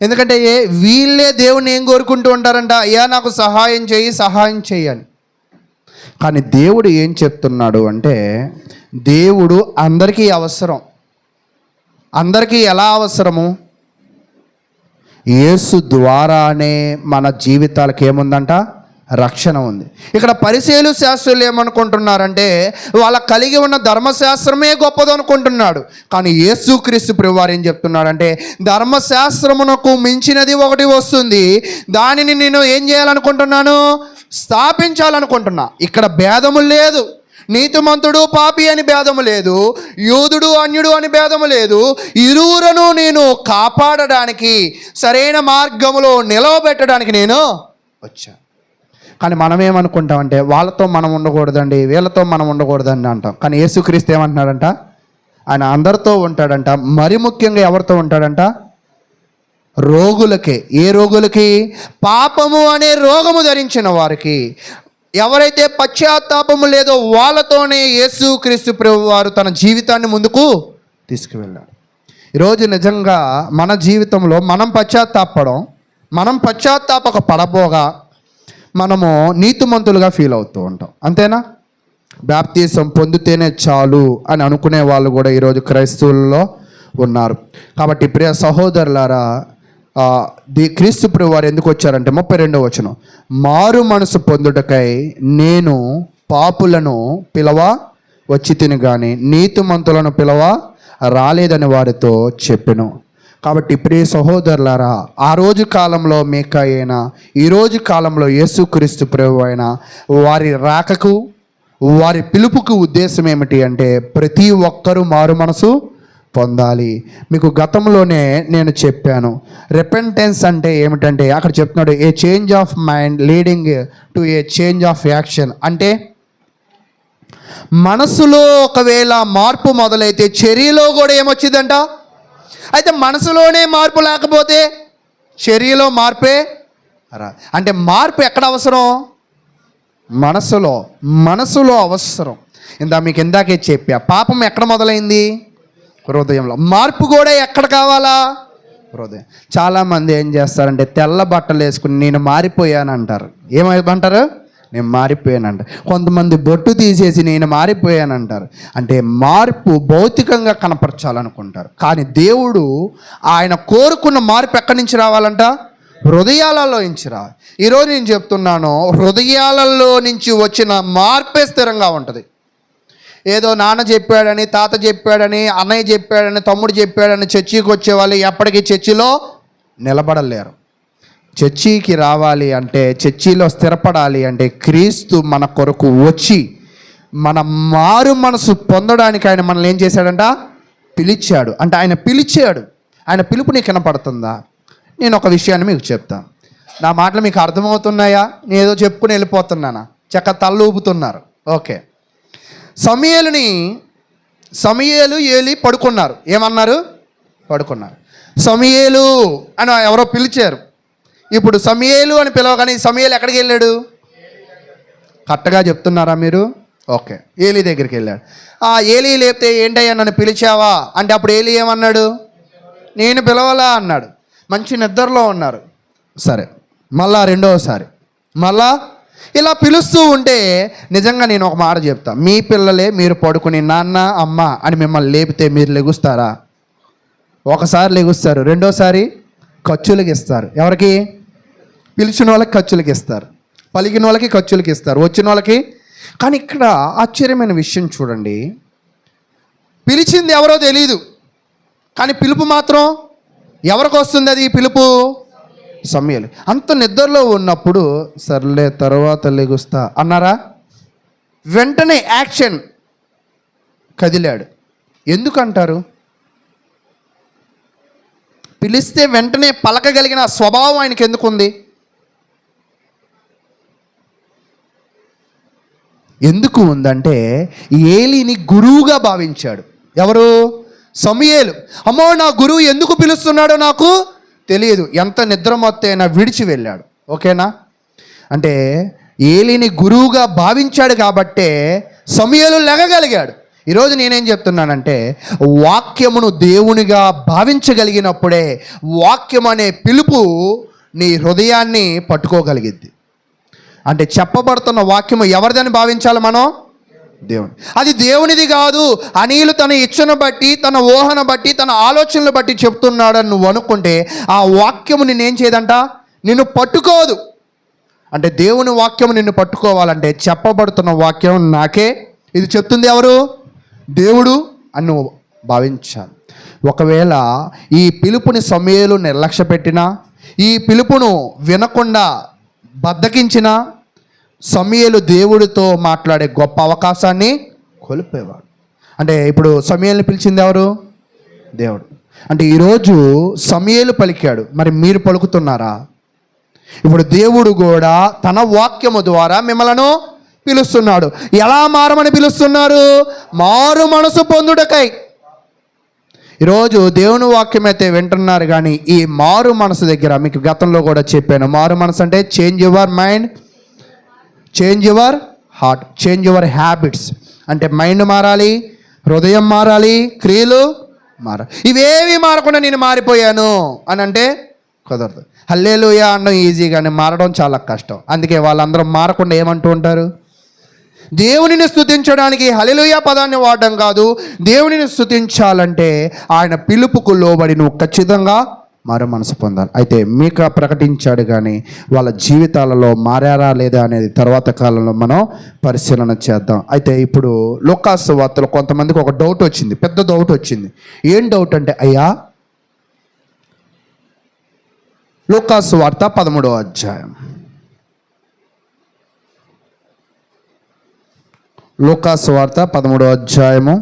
ఎందుకంటే వీళ్ళే దేవుణ్ణి ఏం కోరుకుంటూ ఉంటారంట? అయ్యా నాకు సహాయం చేయి, సహాయం చేయని. కానీ దేవుడు ఏం చెప్తున్నాడు అంటే, దేవుడు అందరికీ అవసరం. అందరికీ ఎలా అవసరము? యేసు ద్వారానే మన జీవితాలకు ఏముందంట? రక్షణ ఉంది. ఇక్కడ పరిసయ్యులు శాస్త్రులు ఏమనుకుంటున్నారంటే, వాళ్ళ కలిగి ఉన్న ధర్మశాస్త్రమే గొప్పది అనుకుంటున్నాడు. కానీ యేసుక్రీస్తు ప్రభువారు ఏం చెప్తున్నాడంటే, ధర్మశాస్త్రమునకు మించినది ఒకటి వస్తుంది, దానిని నేను ఏం చేయాలనుకుంటున్నాను? స్థాపించాలనుకుంటున్నా. ఇక్కడ భేదము లేదు. నీతిమంతుడు పాపి అని భేదము లేదు, యూదుడు అన్యుడు అని భేదము లేదు. ఇరువురను నేను కాపాడడానికి, సరైన మార్గములో నిలవబెట్టడానికి నేను వచ్చాను. కానీ మనం ఏమనుకుంటామంటే, వాళ్ళతో మనం ఉండకూడదండి, వీళ్ళతో మనం ఉండకూడదండి అంటాం. కానీ యేసుక్రీస్తు ఏమంటున్నాడంట? ఆయన అందరితో ఉంటాడంట. మరి ముఖ్యంగా ఎవరితో ఉంటాడంట? రోగులకే. ఏ రోగులకి? పాపము అనే రోగము ధరించిన వారికి. ఎవరైతే పశ్చాత్తాపము లేదో వాళ్ళతోనే యేసుక్రీస్తు ప్రభు వారు తన జీవితాన్ని ముందుకు తీసుకువెళ్ళాడు. ఈరోజు నిజంగా మన జీవితంలో మనం పశ్చాత్తాపక పడబోగా మనము నీతిమంతులుగా ఫీల్ అవుతూ ఉంటాం. అంతేనా? బాప్తిసం పొందితేనే చాలు అని అనుకునే వాళ్ళు కూడా ఈరోజు క్రైస్తవుల్లో ఉన్నారు. కాబట్టి ప్రియ సహోదరులారా, క్రీస్తు ప్రభు వారు ఎందుకు వచ్చారంటే 32వ వచనం, మారు మనసు పొందుటకై నేను పాపులను పిలవ వచ్చి తిని కానీ నీతిమంతులను పిలవ రాలేదని వారితో చెప్పెను. కాబట్టి ప్రియ సహోదరులారా, ఆ రోజు కాలంలో మీకా అయినా, ఈరోజు కాలంలో యేసుక్రీస్తు ప్రభు అయినా, వారి రాకకు, వారి పిలుపుకు ఉద్దేశం ఏమిటి అంటే, ప్రతి ఒక్కరూ మారు మనసు పొందాలి. మీకు గతంలోనే నేను చెప్పాను, రెపెంటెన్స్ అంటే ఏమిటంటే, అక్కడ చెప్తున్నాడు a change of mind leading to a change of action. అంటే మనసులో ఒకవేళ మార్పు మొదలైతే చర్యలో కూడా ఏమొచ్చిందంట? అయితే మనసులోనే మార్పు లేకపోతే చర్యలో మార్పే రా. అంటే మార్పు ఎక్కడ అవసరం? మనసులో అవసరం. మీకు ఇందాకే చెప్పా, పాపం ఎక్కడ మొదలైంది? హృదయంలో. మార్పు కూడా ఎక్కడ కావాలా? హృదయం. చాలామంది ఏం చేస్తారంటే, తెల్ల బట్టలు వేసుకుని నేను మారిపోయాను అంటారు. ఏమంటారు? నేను మారిపోయానంట. కొంతమంది బొట్టు తీసేసి నేను మారిపోయానంటారు. అంటే మార్పు భౌతికంగా కనపరచాలనుకుంటారు. కానీ దేవుడు ఆయన కోరుకున్న మార్పు ఎక్కడి నుంచి రావాలంట? హృదయాలలో నుంచి రావాలి. ఈరోజు నేను చెప్తున్నాను, హృదయాలలో నుంచి వచ్చిన మార్పే స్థిరంగా ఉంటుంది. ఏదో నాన్న చెప్పాడని, తాత చెప్పాడని, అన్నయ్య చెప్పాడని, తమ్ముడు చెప్పాడని చర్చికి వచ్చేవాళ్ళు ఎప్పటికీ చర్చిలో నిలబడలేరు. చర్చికి రావాలి అంటే, చర్చిలో స్థిరపడాలి అంటే, క్రీస్తు మన కొరకు వచ్చి మన మారు మనసు పొందడానికి ఆయన మనల్ని ఏం చేశాడంట? పిలిచాడు. అంటే ఆయన పిలిచాడు. ఆయన పిలుపు నీకు వినపడుతుందా? నేను ఒక విషయాన్ని మీకు చెప్తాను. నా మాటలు మీకు అర్థమవుతున్నాయా? నేను ఏదో చెప్పుకుని వెళ్ళిపోతున్నానా? చక్క తల్లు ఊపుతున్నారు. ఓకే. సమూయేలు ఏలి పడుకున్నారు. ఏమన్నారు? పడుకున్నారు. సమూయేలు అని ఎవరో పిలిచారు. ఇప్పుడు సమూయేలు అని పిలవగానే సమూయేలు ఎక్కడికి వెళ్ళాడు? కరెక్ట్గా చెప్తున్నారా మీరు? ఓకే. ఏలీ దగ్గరికి వెళ్ళాడు. ఏలీ లేపితే ఏంటయ్యా నన్ను పిలిచావా అంటే, అప్పుడు ఏలీ ఏమన్నాడు? నేను పిలవలా అన్నాడు. మంచి నిద్రలో ఉన్నారు. సరే, మళ్ళా రెండవసారి మళ్ళా ఇలా పిలుస్తూ ఉంటే, నిజంగా నేను ఒక మాట చెప్తా, మీ పిల్లలే మీరు పడుకుని నాన్న అమ్మ అని మిమ్మల్ని లేపితే మీరు లెగుస్తారా? ఒకసారి లెగుస్తారు, రెండోసారి ఖర్చులకి ఇస్తారు. ఎవరికి? పిలిచిన వాళ్ళకి ఖర్చులకి ఇస్తారు, పలికిన వాళ్ళకి ఖర్చులకి ఇస్తారు, వచ్చిన వాళ్ళకి. కానీ ఇక్కడ ఆశ్చర్యమైన విషయం చూడండి, పిలిచింది ఎవరో తెలీదు, కానీ పిలుపు మాత్రం ఎవరికి వస్తుంది? అది పిలుపు సమూయేలు. అంత నిద్రలో ఉన్నప్పుడు సర్లే తర్వాత లెగుస్తా అన్నారా? వెంటనే యాక్షన్, కదిలాడు. ఎందుకంటారు? పిలిస్తే వెంటనే పలకగలిగిన స్వభావం ఆయనకి ఎందుకుంది? ఎందుకు ఉందంటే ఏలీని గురువుగా భావించాడు. ఎవరు? సమూయేలు. అమ్మో, నా గురువు ఎందుకు పిలుస్తున్నాడో నాకు తెలియదు. ఎంత నిద్రమత్తైనా విడిచి వెళ్ళాడు. ఓకేనా? అంటే ఏలీని గురువుగా భావించాడు కాబట్టే సమూయేలు లెగగలిగాడు. ఈరోజు నేనేం చెప్తున్నానంటే, వాక్యమును దేవునిగా భావించగలిగినప్పుడే వాక్యం అనే పిలుపు నీ హృదయాన్ని పట్టుకోగలిగిద్ది. అంటే చెప్పబడుతున్న వాక్యము ఎవరిదని భావించాలి మనం? దేవుని. అది దేవునిది కాదు, అనిలు తన ఇచ్చను బట్టి, తన ఊహను బట్టి, తన ఆలోచనలు బట్టి చెప్తున్నాడని నువ్వు అనుకుంటే ఆ వాక్యము నిన్నేం చేయదంట? నిన్ను పట్టుకోదు. అంటే దేవుని వాక్యము నిన్ను పట్టుకోవాలంటే చెప్పబడుతున్న వాక్యం నాకే ఇది చెప్తుంది ఎవరు? దేవుడు అని నువ్వు భావించాలి. ఒకవేళ ఈ పిలుపుని సమూయేలు నిర్లక్ష్య పెట్టినా, ఈ పిలుపును వినకుండా బద్దకించిన సమూయేలు దేవుడితో మాట్లాడే గొప్ప అవకాశాన్ని కోల్పోయేవాడు. అంటే ఇప్పుడు సమూయేలుని పిలిచింది ఎవరు? దేవుడు. అంటే ఈరోజు సమూయేలు పలికాడు, మరి మీరు పలుకుతున్నారా? ఇప్పుడు దేవుడు కూడా తన వాక్యము ద్వారా మిమ్మలను పిలుస్తున్నాడు. ఎలా మారమని పిలుస్తున్నారు? మారు మనసు పొందుటకై. ఈరోజు దేవుని వాక్యం అయితే వింటున్నారు, కానీ ఈ మారు మనసు దగ్గర మీకు గతంలో కూడా చెప్పాను. మారు మనసు అంటే change your mind, change your heart, change your habits. అంటే మైండ్ మారాలి, హృదయం మారాలి, క్రియలు మారాలి. ఇవేవి మారకుండా నేను మారిపోయాను అని అంటే కుదరదు. హల్లెలూయా అనడం ఈజీ, కానీ మారడం చాలా కష్టం. అందుకే వాళ్ళందరూ మారకుండా ఏమంటూ ఉంటారు? దేవునిని స్తుతించడానికి హల్లెలూయా పదాన్ని వాడడం కాదు, దేవునిని స్తుతించాలంటే ఆయన పిలుపుకు లోబడి నువ్వు ఖచ్చితంగా మారు మనసు పొందాలి. అయితే మీకా ప్రకటించాడు, కానీ వాళ్ళ జీవితాలలో మారారా లేదా అనేది తర్వాత కాలంలో మనం పరిశీలన చేద్దాం. అయితే ఇప్పుడు లూకాసు వార్తలో కొంతమందికి ఒక డౌట్ వచ్చింది, పెద్ద డౌట్ వచ్చింది. ఏం డౌట్ అంటే, అయ్యా లూకాసు వార్త 13వ అధ్యాయం, లూకాసు వార్త 13వ అధ్యాయము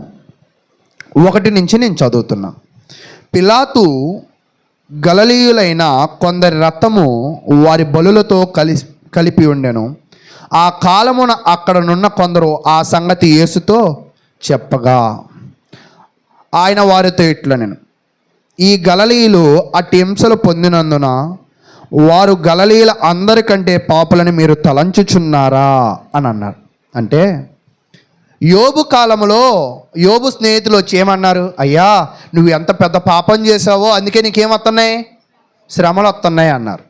1 నుంచి నేను చదువుతున్నా. పిలాతు గలిలయులైన కొందరి రక్తము వారి బలులతో కలిపి ఉండెను. ఆ కాలమున అక్కడనున్న కొందరు ఆ సంగతి యేసుతో చెప్పగా ఆయన వారితో ఇట్లనెను, ఈ గలిలయులు అట్టి హింసలు పొందినందున వారు గలిలయుల అందరికంటే పాపులని మీరు తలంచుచున్నారా అని అన్నారు. అంటే యోబు కాలంలో యోబు స్నేహితులు వచ్చి ఏమన్నారు? అయ్యా, నువ్వు ఎంత పెద్ద పాపం చేసావో అందుకే నీకేమొస్తున్నాయి? శ్రమలు వస్తున్నాయి అన్నారు.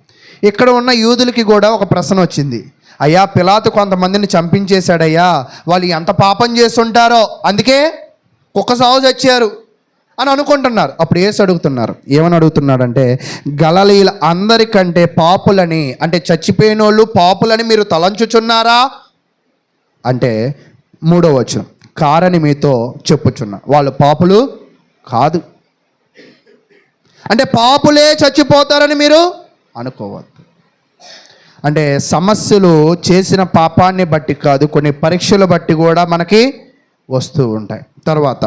ఇక్కడ ఉన్న యూదులకి కూడా ఒక ప్రశ్న వచ్చింది. అయ్యా, పిలాతు కొంతమందిని చంపించేశాడయ్యా, వాళ్ళు ఎంత పాపం చేస్తుంటారో అందుకే కుక్క సావు చచ్చారు అని అనుకుంటున్నారు. అప్పుడు యేసు అడుగుతున్నారు, ఏమని అడుగుతున్నాడంటే, గలిలయుల అందరికంటే పాపులని, అంటే చచ్చిపోయిన వాళ్ళు పాపులని మీరు తలంచుచున్నారా అంటే 3వ వచనం, కారని మీతో చెప్పుచున్నా వాళ్ళు పాపులు కాదు. అంటే పాపులే చచ్చిపోతారని మీరు అనుకోవద్దు. అంటే సమస్యలు చేసిన పాపాన్ని బట్టి కాదు, కొన్ని పరీక్షలు బట్టి కూడా మనకి వస్తూ ఉంటాయి. తర్వాత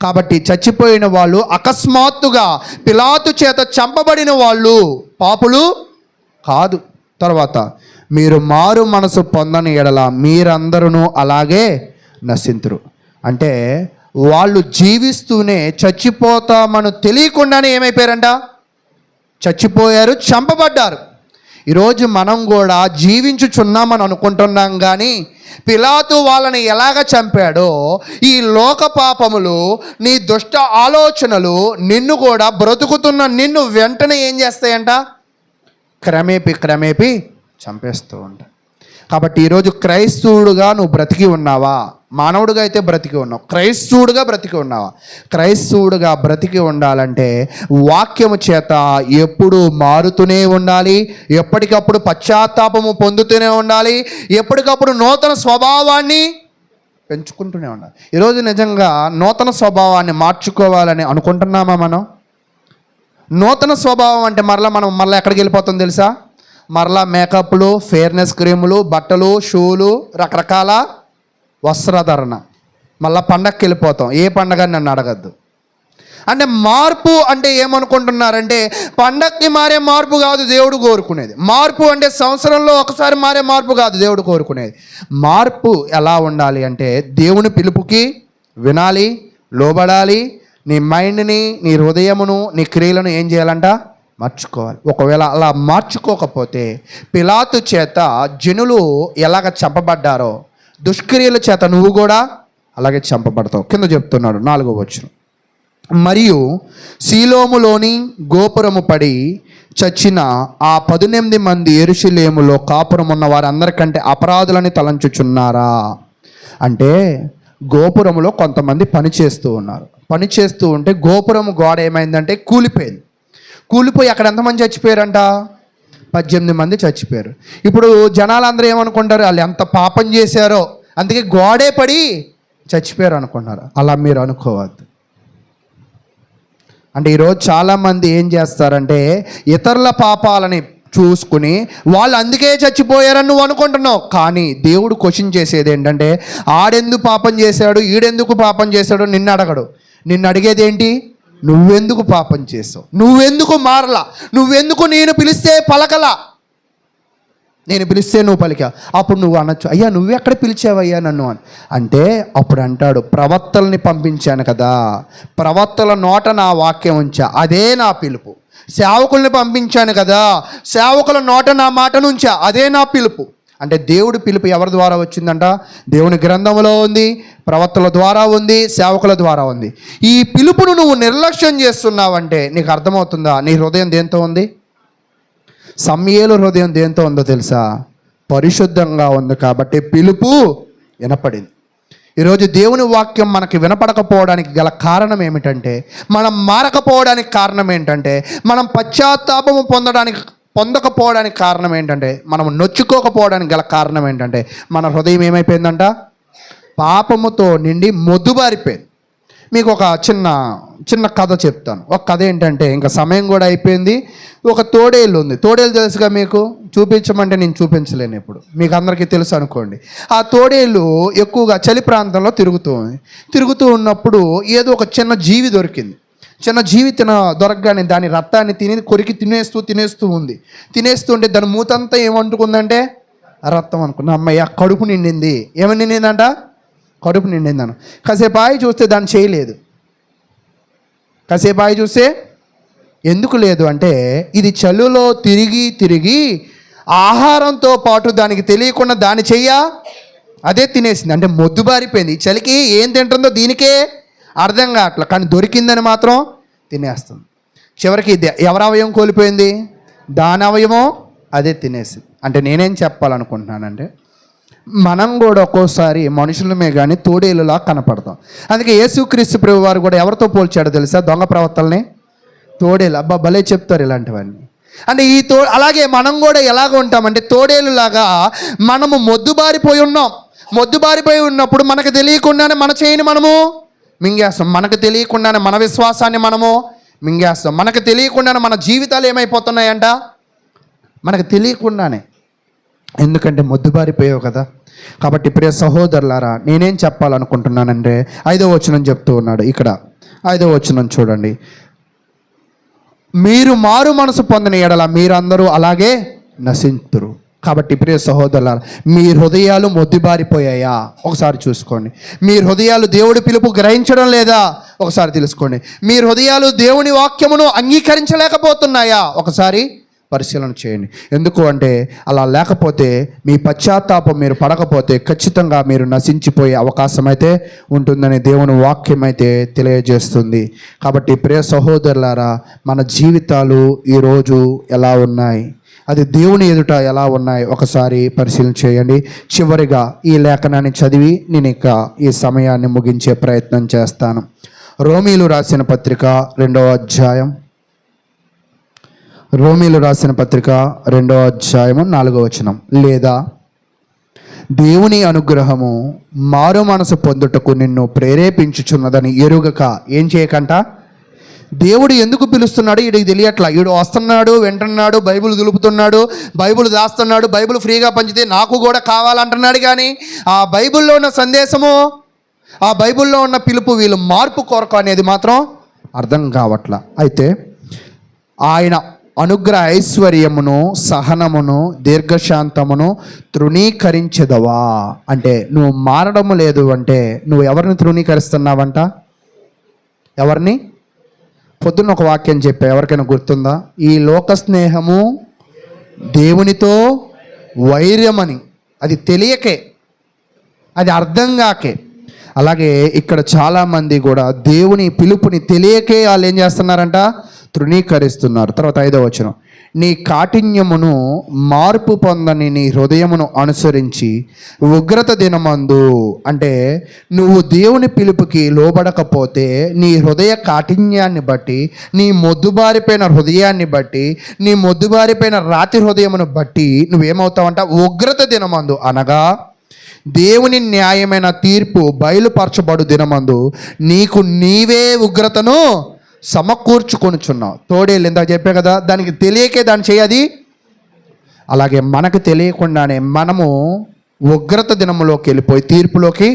కాబట్టి చచ్చిపోయిన వాళ్ళు, అకస్మాత్తుగా పిలాతు చేత చంపబడిన వాళ్ళు పాపులు కాదు. తర్వాత మీరు మారు మనసు పొందని ఎడల మీరందరూ అలాగే నశింతురు. అంటే వాళ్ళు జీవిస్తూనే చచ్చిపోతామని తెలియకుండానే ఏమైపోయారంట? చచ్చిపోయారు, చంపబడ్డారు. ఈరోజు మనం కూడా జీవించుచున్నామని అనుకుంటున్నాం, కానీ పిలాతు వాళ్ళని ఎలాగ చంపాడో ఈ లోక పాపములు, నీ దుష్ట ఆలోచనలు నిన్ను కూడా, బ్రతుకుతున్న నిన్ను వెంటనే ఏం చేస్తాయంట? క్రమేపీ చంపేస్తూ ఉంటాయి. కాబట్టి ఈరోజు క్రైస్తవుడుగా నువ్వు బ్రతికి ఉన్నావా? మానవుడిగా అయితే బ్రతికి ఉన్నావు. క్రైస్తవుడుగా బ్రతికి ఉన్నావా? క్రైస్తవుడుగా బ్రతికి ఉండాలంటే వాక్యము చేత ఎప్పుడూ మారుతూనే ఉండాలి, ఎప్పటికప్పుడు పశ్చాత్తాపము పొందుతూనే ఉండాలి, ఎప్పటికప్పుడు నూతన స్వభావాన్ని పెంచుకుంటూనే ఉండాలి. ఈరోజు నిజంగా నూతన స్వభావాన్ని మార్చుకోవాలని అనుకుంటున్నామా మనం? నూతన స్వభావం అంటే మనం ఎక్కడికి వెళ్ళిపోతాం తెలుసా? మరలా మేకప్లు, ఫేర్నెస్ క్రీములు, బట్టలు, షూలు, రకరకాల వస్త్రధరణ, మళ్ళీ పండగకి వెళ్ళిపోతాం. ఏ పండగ నన్ను అడగద్దు. అంటే మార్పు అంటే ఏమనుకుంటున్నారంటే పండగకి మారే మార్పు కాదు దేవుడు కోరుకునేది. మార్పు అంటే సంవత్సరంలో ఒకసారి మారే మార్పు కాదు దేవుడు కోరుకునేది. మార్పు ఎలా ఉండాలి అంటే దేవుని పిలుపుకి వినాలి, లోబడాలి. నీ మైండ్ని, నీ హృదయమును, నీ క్రియలను ఏం చేయాలంట? మార్చుకోవాలి. ఒకవేళ అలా మార్చుకోకపోతే పిలాతు చేత జనులు ఎలాగ చంపబడ్డారో దుష్క్రియల చేత నువ్వు కూడా అలాగే చంపబడతావు. కింద చెప్తున్నాడు 4వ వచనం, మరియు సీలోములోని గోపురము పడి చచ్చిన ఆ 18 మంది యెరూషలేములో కాపురం ఉన్న వారందరికంటే అపరాధులని తలంచుచున్నారా? అంటే గోపురములో కొంతమంది పని చేస్తూ ఉన్నారు. పని చేస్తూ ఉంటే గోపురము గోడ ఏమైందంటే కూలిపోయింది. కూలిపోయి అక్కడ ఎంతమంది చచ్చిపోయారంట? 18 మంది చచ్చిపోయారు. ఇప్పుడు జనాలందరూ ఏమనుకుంటారు? వాళ్ళు ఎంత పాపం చేశారో అందుకే గోడే పడి చచ్చిపోయారు అనుకుంటున్నారు. అలా మీరు అనుకోవద్దు. అంటే ఈరోజు చాలామంది ఏం చేస్తారంటే ఇతరుల పాపాలని చూసుకుని వాళ్ళు అందుకే చచ్చిపోయారని నువ్వు అనుకుంటున్నావు. కానీ దేవుడు క్వశ్చన్ చేసేది ఏంటంటే ఆడెందుకు పాపం చేశాడు, ఈడెందుకు పాపం చేశాడు నిన్ను అడగడు. నిన్ను అడిగేది ఏంటి? నువ్వెందుకు పాపం చేసావు, నువ్వెందుకు మారలా, నువ్వెందుకు నేను పిలిస్తే పలకలా, నేను పిలిస్తే నువ్వు పలికా. అప్పుడు నువ్వు అనొచ్చు, అయ్యా నువ్వెక్కడ పిలిచావయ్యా నన్ను అని. అంటే అప్పుడు అంటాడు, ప్రవక్తల్ని పంపించాను కదా, ప్రవక్తల నోట నా వాక్యం ఉంచా, అదే నా పిలుపు. సేవకుల్ని పంపించాను కదా, సేవకుల నోట నా మాటను ఉంచా, అదే నా పిలుపు. అంటే దేవుడి పిలుపు ఎవరి ద్వారా వచ్చిందంట? దేవుని గ్రంథంలో ఉంది, ప్రవక్తల ద్వారా ఉంది, సేవకుల ద్వారా ఉంది. ఈ పిలుపును నువ్వు నిర్లక్ష్యం చేస్తున్నావంటే నీకు అర్థమవుతుందా నీ హృదయం దేంతో ఉంది? సమూయేలు హృదయం దేంతో ఉందో తెలుసా? పరిశుద్ధంగా ఉంది. కాబట్టి పిలుపు వినపడింది. ఈరోజు దేవుని వాక్యం మనకి వినపడకపోవడానికి గల కారణం ఏమిటంటే, మనం మారకపోవడానికి కారణం ఏంటంటే, మనం పశ్చాత్తాపము పొందకపోవడానికి కారణం ఏంటంటే, మనం నొచ్చుకోకపోవడానికి గల కారణం ఏంటంటే, మన హృదయం ఏమైపోయిందంట? పాపముతో నిండి మొద్దుబారిపోయింది. మీకు ఒక చిన్న కథ చెప్తాను. ఒక కథ ఏంటంటే, ఇంకా సమయం కూడా అయిపోయింది. ఒక తోడేళ్ళు ఉంది. తోడేళ్ళు తెలుసుగా మీకు? చూపించమంటే నేను చూపించలేను ఇప్పుడు, మీకు అందరికీ తెలుసు అనుకోండి. ఆ తోడేళ్ళు ఎక్కువగా చలి ప్రాంతంలో తిరుగుతూ ఉన్నప్పుడు ఏదో ఒక చిన్న జీవి దొరికింది. చిన్న జీవి దొరకగానే దాని రక్తాన్ని కొరికి తినేస్తూ ఉంది. తినేస్తుంటే దాని మూతంతా ఏమంటుకుందంటే రక్తం అనుకున్నా. అమ్మయ్య కడుపు నిండింది. ఏమని నిండిందంట? కడుపు నిండిందను. కాసేపు ఆగి చూస్తే దాన్ని చేయలేదు. కాసేపు ఆగి చూస్తే ఎందుకు లేదు అంటే, ఇది చలులో తిరిగి ఆహారంతో పాటు దానికి తెలియకుండా దాని అదే తినేసింది. అంటే మొద్దుబారిపోయింది. ఈ చలికి ఏం తింటుందో దీనికే అర్థం కావట్లే, కానీ దొరికిందని మాత్రం తినేస్తుంది. చివరికి ఎవరి అవయవం కోల్పోయింది? దాని అవయవం అదే తినేసింది. అంటే నేనేం చెప్పాలనుకుంటున్నానంటే, మనం కూడా ఒక్కోసారి మనుషులమే కానీ తోడేలులా కనపడతాం. అందుకే యేసుక్రీస్తు ప్రభు వారు కూడా ఎవరితో పోల్చాడో తెలుసా? దొంగ ప్రవక్తల్ని తోడేలు. అబ్బా భలే చెప్తారు ఇలాంటివన్నీ. అంటే అలాగే మనం కూడా ఎలాగ ఉంటామంటే తోడేలులాగా మనము మొద్దుబారిపోయి ఉన్నాం. మొద్దుబారిపోయి ఉన్నప్పుడు మనకు తెలియకుండానే మన చేయిని మనము మింగేస్తాం. మనకు తెలియకుండానే మన విశ్వాసాన్ని మనము మింగేస్తాం. మనకు తెలియకుండానే మన జీవితాలు ఏమైపోతున్నాయంట? మనకు తెలియకుండానే. ఎందుకంటే మొద్దుబారిపోయావు కదా. కాబట్టి ప్రియ సహోదరులారా, నేనేం చెప్పాలనుకుంటున్నానంటే 5వ వచనం చెప్తూ ఉన్నాడు ఇక్కడ. 5వ వచనం చూడండి, మీరు మారు మనసు పొందిన ఎడల మీరందరూ అలాగే నశింతురు. కాబట్టి ప్రియ సహోదరులారా, మీ హృదయాలు మొద్దుబారిపోయాయా? ఒకసారి చూసుకోండి. మీ హృదయాలు దేవుడి పిలుపు గ్రహించడం లేదా? ఒకసారి తెలుసుకోండి. మీ హృదయాలు దేవుని వాక్యమును అంగీకరించలేకపోతున్నాయా? ఒకసారి పరిశీలన చేయండి. ఎందుకు అంటే అలా లేకపోతే మీ పశ్చాత్తాపం మీరు పడకపోతే ఖచ్చితంగా మీరు నశించిపోయే అవకాశం అయితే ఉంటుందని దేవుని వాక్యం అయితే తెలియజేస్తుంది. కాబట్టి ప్రియ సహోదరులారా, మన జీవితాలు ఈరోజు ఎలా ఉన్నాయి, అది దేవుని ఎదుట ఎలా ఉన్నాయి ఒకసారి పరిశీలన చేయండి. చివరిగా ఈ లేఖనాన్ని చదివి నేను ఇక ఈ సమయాన్ని ముగించే ప్రయత్నం చేస్తాను. రోమీలు రాసిన పత్రిక 2వ అధ్యాయం, రోమీలు రాసిన పత్రిక 2వ అధ్యాయము 4వ వచనం, లేదా దేవుని అనుగ్రహము మారు మనసు పొందుటకు నిన్ను ప్రేరేపించుచున్నదని ఎరుగక ఏం చేయకంట? దేవుడు ఎందుకు పిలుస్తున్నాడు వీడికి తెలియట్లా. వీడు వస్తున్నాడు, వింటున్నాడు, బైబిల్ దులుపుతున్నాడు, బైబిల్ దాస్తున్నాడు, బైబిల్ ఫ్రీగా పంచితే నాకు కూడా కావాలంటున్నాడు. కానీ ఆ బైబిల్లో ఉన్న సందేశము, ఆ బైబిల్లో ఉన్న పిలుపు వీళ్ళు మార్పు కొరకు అనేది మాత్రం అర్థం కావట్లా. అయితే ఆయన అనుగ్రహ ఐశ్వర్యమును, సహనమును, దీర్ఘశాంతమును తృణీకరించదవా అంటే నువ్వు మారడము లేదు అంటే నువ్వు ఎవరిని తృణీకరిస్తున్నావంట? ఎవరిని? పొద్దున్న ఒక వాక్యం చెప్పా, ఎవరికైనా గుర్తుందా? ఈ లోక స్నేహము దేవునితో వైర్యమని. అది తెలియకే, అది అర్థం కాకే. అలాగే ఇక్కడ చాలామంది కూడా దేవుని పిలుపుని తెలియకే వాళ్ళు ఏం చేస్తున్నారంట? తృణీకరిస్తున్నారు. తర్వాత 5వ వచనం, నీ కాఠిన్యమును మార్పు పొందని నీ హృదయమును అనుసరించి ఉగ్రత దినమందు అంటే నువ్వు దేవుని పిలుపుకి లోబడకపోతే నీ హృదయ కాఠిన్యాన్ని బట్టి, నీ మొద్దుబారిపోయిన హృదయాన్ని బట్టి, నీ మొద్దుబారిపోయిన రాతి హృదయమును బట్టి నువ్వేమవుతావంట? ఉగ్రత దినమందు అనగా దేవుని న్యాయమైన తీర్పు బయలుపరచబడు దినమందు నీకు నీవే ఉగ్రతను సమకూర్చుకొనుచున్నావు. తోడేళ్ళు ఇందాక చెప్పే కదా, దానికి తెలియకే దాన్ని చేయది. అలాగే మనకు తెలియకుండానే మనము ఉగ్రత దినములోకి వెళ్ళిపోయి తీర్పులోకి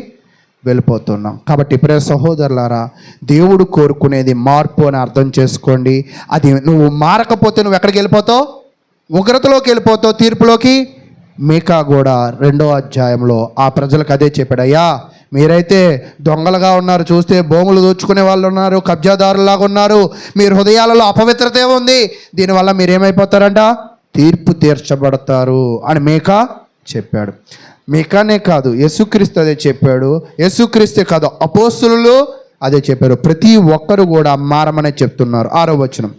వెళ్ళిపోతున్నాం. కాబట్టి ప్రియ సహోదరులారా, దేవుడు కోరుకునేది మార్పు అని అర్థం చేసుకోండి. అది నువ్వు మారకపోతే నువ్వు ఎక్కడికి వెళ్ళిపోతావు? ఉగ్రతలోకి వెళ్ళిపోతావు, తీర్పులోకి. మీకా కూడా 2వ అధ్యాయంలో ఆ ప్రజలకు అదే చెప్పాడు. అయ్యా మీరైతే దొంగలుగా ఉన్నారు, చూస్తే భూములు దోచుకునే వాళ్ళు ఉన్నారు, కబ్జాదారులాగా ఉన్నారు, మీ హృదయాలలో అపవిత్రత ఉంది, దీనివల్ల మీరేమైపోతారంట? తీర్పు తీర్చబడతారు అని మీకా చెప్పాడు. మీకానే కాదు, యేసుక్రీస్తు అదే చెప్పాడు. యేసుక్రీస్తే కాదు, అపోస్తులు అదే చెప్పారు. ప్రతి ఒక్కరు కూడా మారమనే చెప్తున్నారు. 6వ వచనం,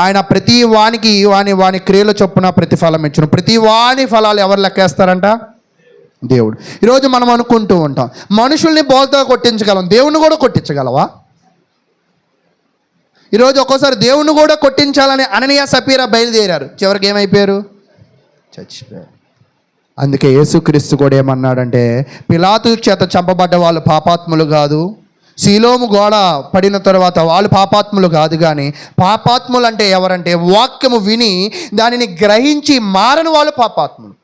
ఆయన ప్రతి వానికి వాని క్రియల చొప్పున ప్రతిఫలం ఇచ్చును. ప్రతి వాని ఫలాలు ఎవరు లెక్కేస్తారంట? దేవుడు. ఈరోజు మనం అనుకుంటూ ఉంటాం, మనుషుల్ని బోల్తో కొట్టించగలం, దేవుణ్ణి కూడా కొట్టించగలవా? ఈరోజు ఒక్కోసారి దేవుణ్ణి కూడా కొట్టించాలని అననీయ సపీరా బయలుదేరారు, చివరికి ఏమైపోయారు? చచ్చిపోయారు. అందుకే యేసుక్రీస్తు కూడా ఏమన్నాడంటే, పిలాతు చేత చంపబడ్డ వాళ్ళు పాపాత్ములు కాదు, శిలోము గోడ పడిన తర్వాత వాళ్ళు పాపాత్ములు కాదు, కానీ పాపాత్ములు అంటే ఎవరంటే వాక్యము విని దానిని గ్రహించి మారని వాళ్ళు పాపాత్ములు.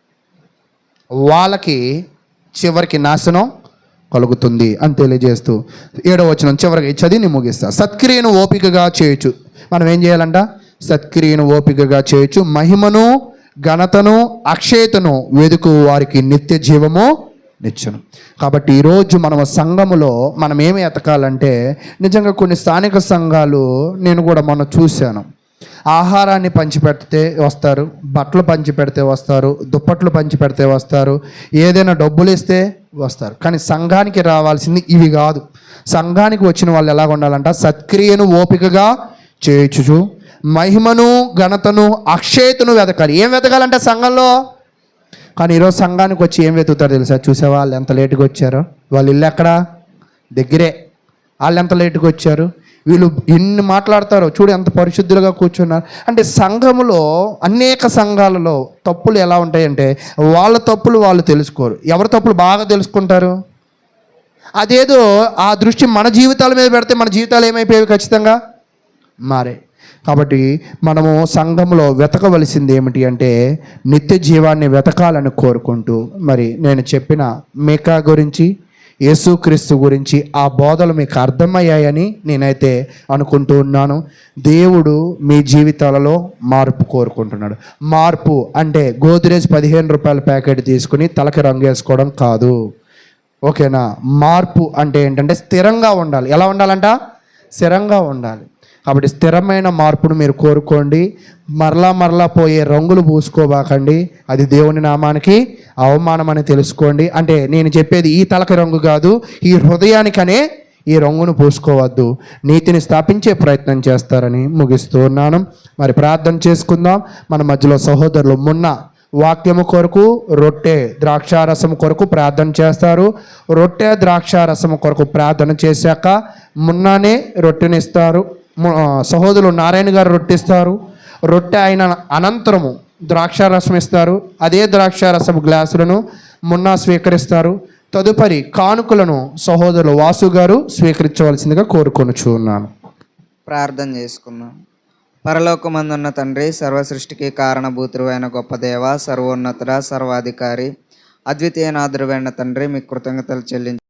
వాళ్ళకి చివరికి నాశనం కలుగుతుంది అని తెలియజేస్తూ 7వ వచనం చివరికి చదివి ముగిస్తా. సత్క్రియను ఓపికగా చేయొచ్చు. మనం ఏం చేయాలంట? సత్క్రియను ఓపికగా చేయొచ్చు. మహిమను, ఘనతను, అక్షయతను వెదుకు వారికి నిత్య జీవము నిచ్చును. కాబట్టి ఈరోజు మనం సంఘములో మనం ఏమి ఎతకాలంటే, నిజంగా కొన్ని స్థానిక సంఘాలు నేను కూడా మొన్న చూశాను, ఆహారాన్ని పంచిపెడితే వస్తారు, బట్టలు పంచిపెడితే వస్తారు, దుప్పట్లు పంచిపెడితే వస్తారు, ఏదైనా డబ్బులు ఇస్తే వస్తారు. కానీ సంఘానికి రావాల్సింది ఇవి కాదు. సంఘానికి వచ్చిన వాళ్ళు ఎలాగ ఉండాలంట? సత్క్రియను ఓపికగా చేయొచ్చు, మహిమను, ఘనతను, అక్షయతను వెతకాలి. ఏం వెతకాలంటే సంఘంలో? కానీ ఈరోజు సంఘానికి వచ్చి ఏం వెతుకుతారు తెలుసా? చూసావా వాళ్ళు ఎంత లేటుగా వచ్చారో? వాళ్ళ ఇల్లు ఎక్కడా? దగ్గరే. వాళ్ళు ఎంత లేటుగా వచ్చారు? వీళ్ళు ఎన్ని మాట్లాడతారో చూడు, ఎంత పరిశుద్ధులుగా కూర్చున్నారు. అంటే సంఘములో అనేక సంఘాలలో తప్పులు ఎలా ఉంటాయంటే, వాళ్ళ తప్పులు వాళ్ళు తెలుసుకోరు. ఎవరి తప్పులు బాగా తెలుసుకుంటారు? అదేదో ఆ దృష్టి మన జీవితాల మీద పెడితే మన జీవితాలు ఏమైపోయేవి? ఖచ్చితంగా మారే. కాబట్టి మనము సంఘంలో వెతకవలసింది ఏమిటి అంటే, నిత్య జీవాన్ని వెతకాలని కోరుకుంటూ, మరి నేను చెప్పిన మీకా గురించి, యేసుక్రీస్తు గురించి ఆ బోధలు మీకు అర్థమయ్యాయని నేనైతే అనుకుంటూ ఉన్నాను. దేవుడు మీ జీవితాలలో మార్పు కోరుకుంటున్నాడు. మార్పు అంటే గోద్రేజ్ 15 రూపాయల ప్యాకెట్ తీసుకుని తలకి రంగు వేసుకోవడం కాదు, ఓకేనా? మార్పు అంటే ఏంటంటే స్థిరంగా ఉండాలి. ఎలా ఉండాలంట? స్థిరంగా ఉండాలి. కాబట్టి స్థిరమైన మార్పును మీరు కోరుకోండి. మరలా పోయే రంగులు పూసుకోబాకండి, అది దేవుని నామానికి అవమానం అని తెలుసుకోండి. అంటే నేను చెప్పేది ఈ తలకి రంగు కాదు, ఈ హృదయానికనే ఈ రంగును పూసుకోవద్దు. నీతిని స్థాపించే ప్రయత్నం చేస్తారని ముగిస్తూ ఉన్నాను. మరి ప్రార్థన చేసుకుందాం. మన మధ్యలో సహోదరులు మొన్న వాక్యము కొరకు, రొట్టె ద్రాక్షారసం కొరకు ప్రార్థన చేస్తారు. రొట్టె ద్రాక్షారసం కొరకు ప్రార్థన చేశాక మున్నానే రొట్టెనిస్తారు. సహోదరులు నారాయణ గారు రొట్టెస్తారు. రొట్టె అయిన అనంతరము ద్రాక్షారసం ఇస్తారు. అదే ద్రాక్షారసం గ్లాసులను మున్నా స్వీకరిస్తారు. తదుపరి కానుకలను సహోదరులు వాసు గారు స్వీకరించవలసిందిగా కోరుకొనుచున్నాను. ప్రార్థన చేసుకుందాం. పరలోకమందున్న తండ్రి, సర్వ సృష్టికి కారణభూతుడైన గొప్ప దేవ, సర్వోన్నతుడ, సర్వాధికారి, అద్వితీయ నాథుడైన తండ్రి, మీకు కృతజ్ఞతలు చెల్లించు.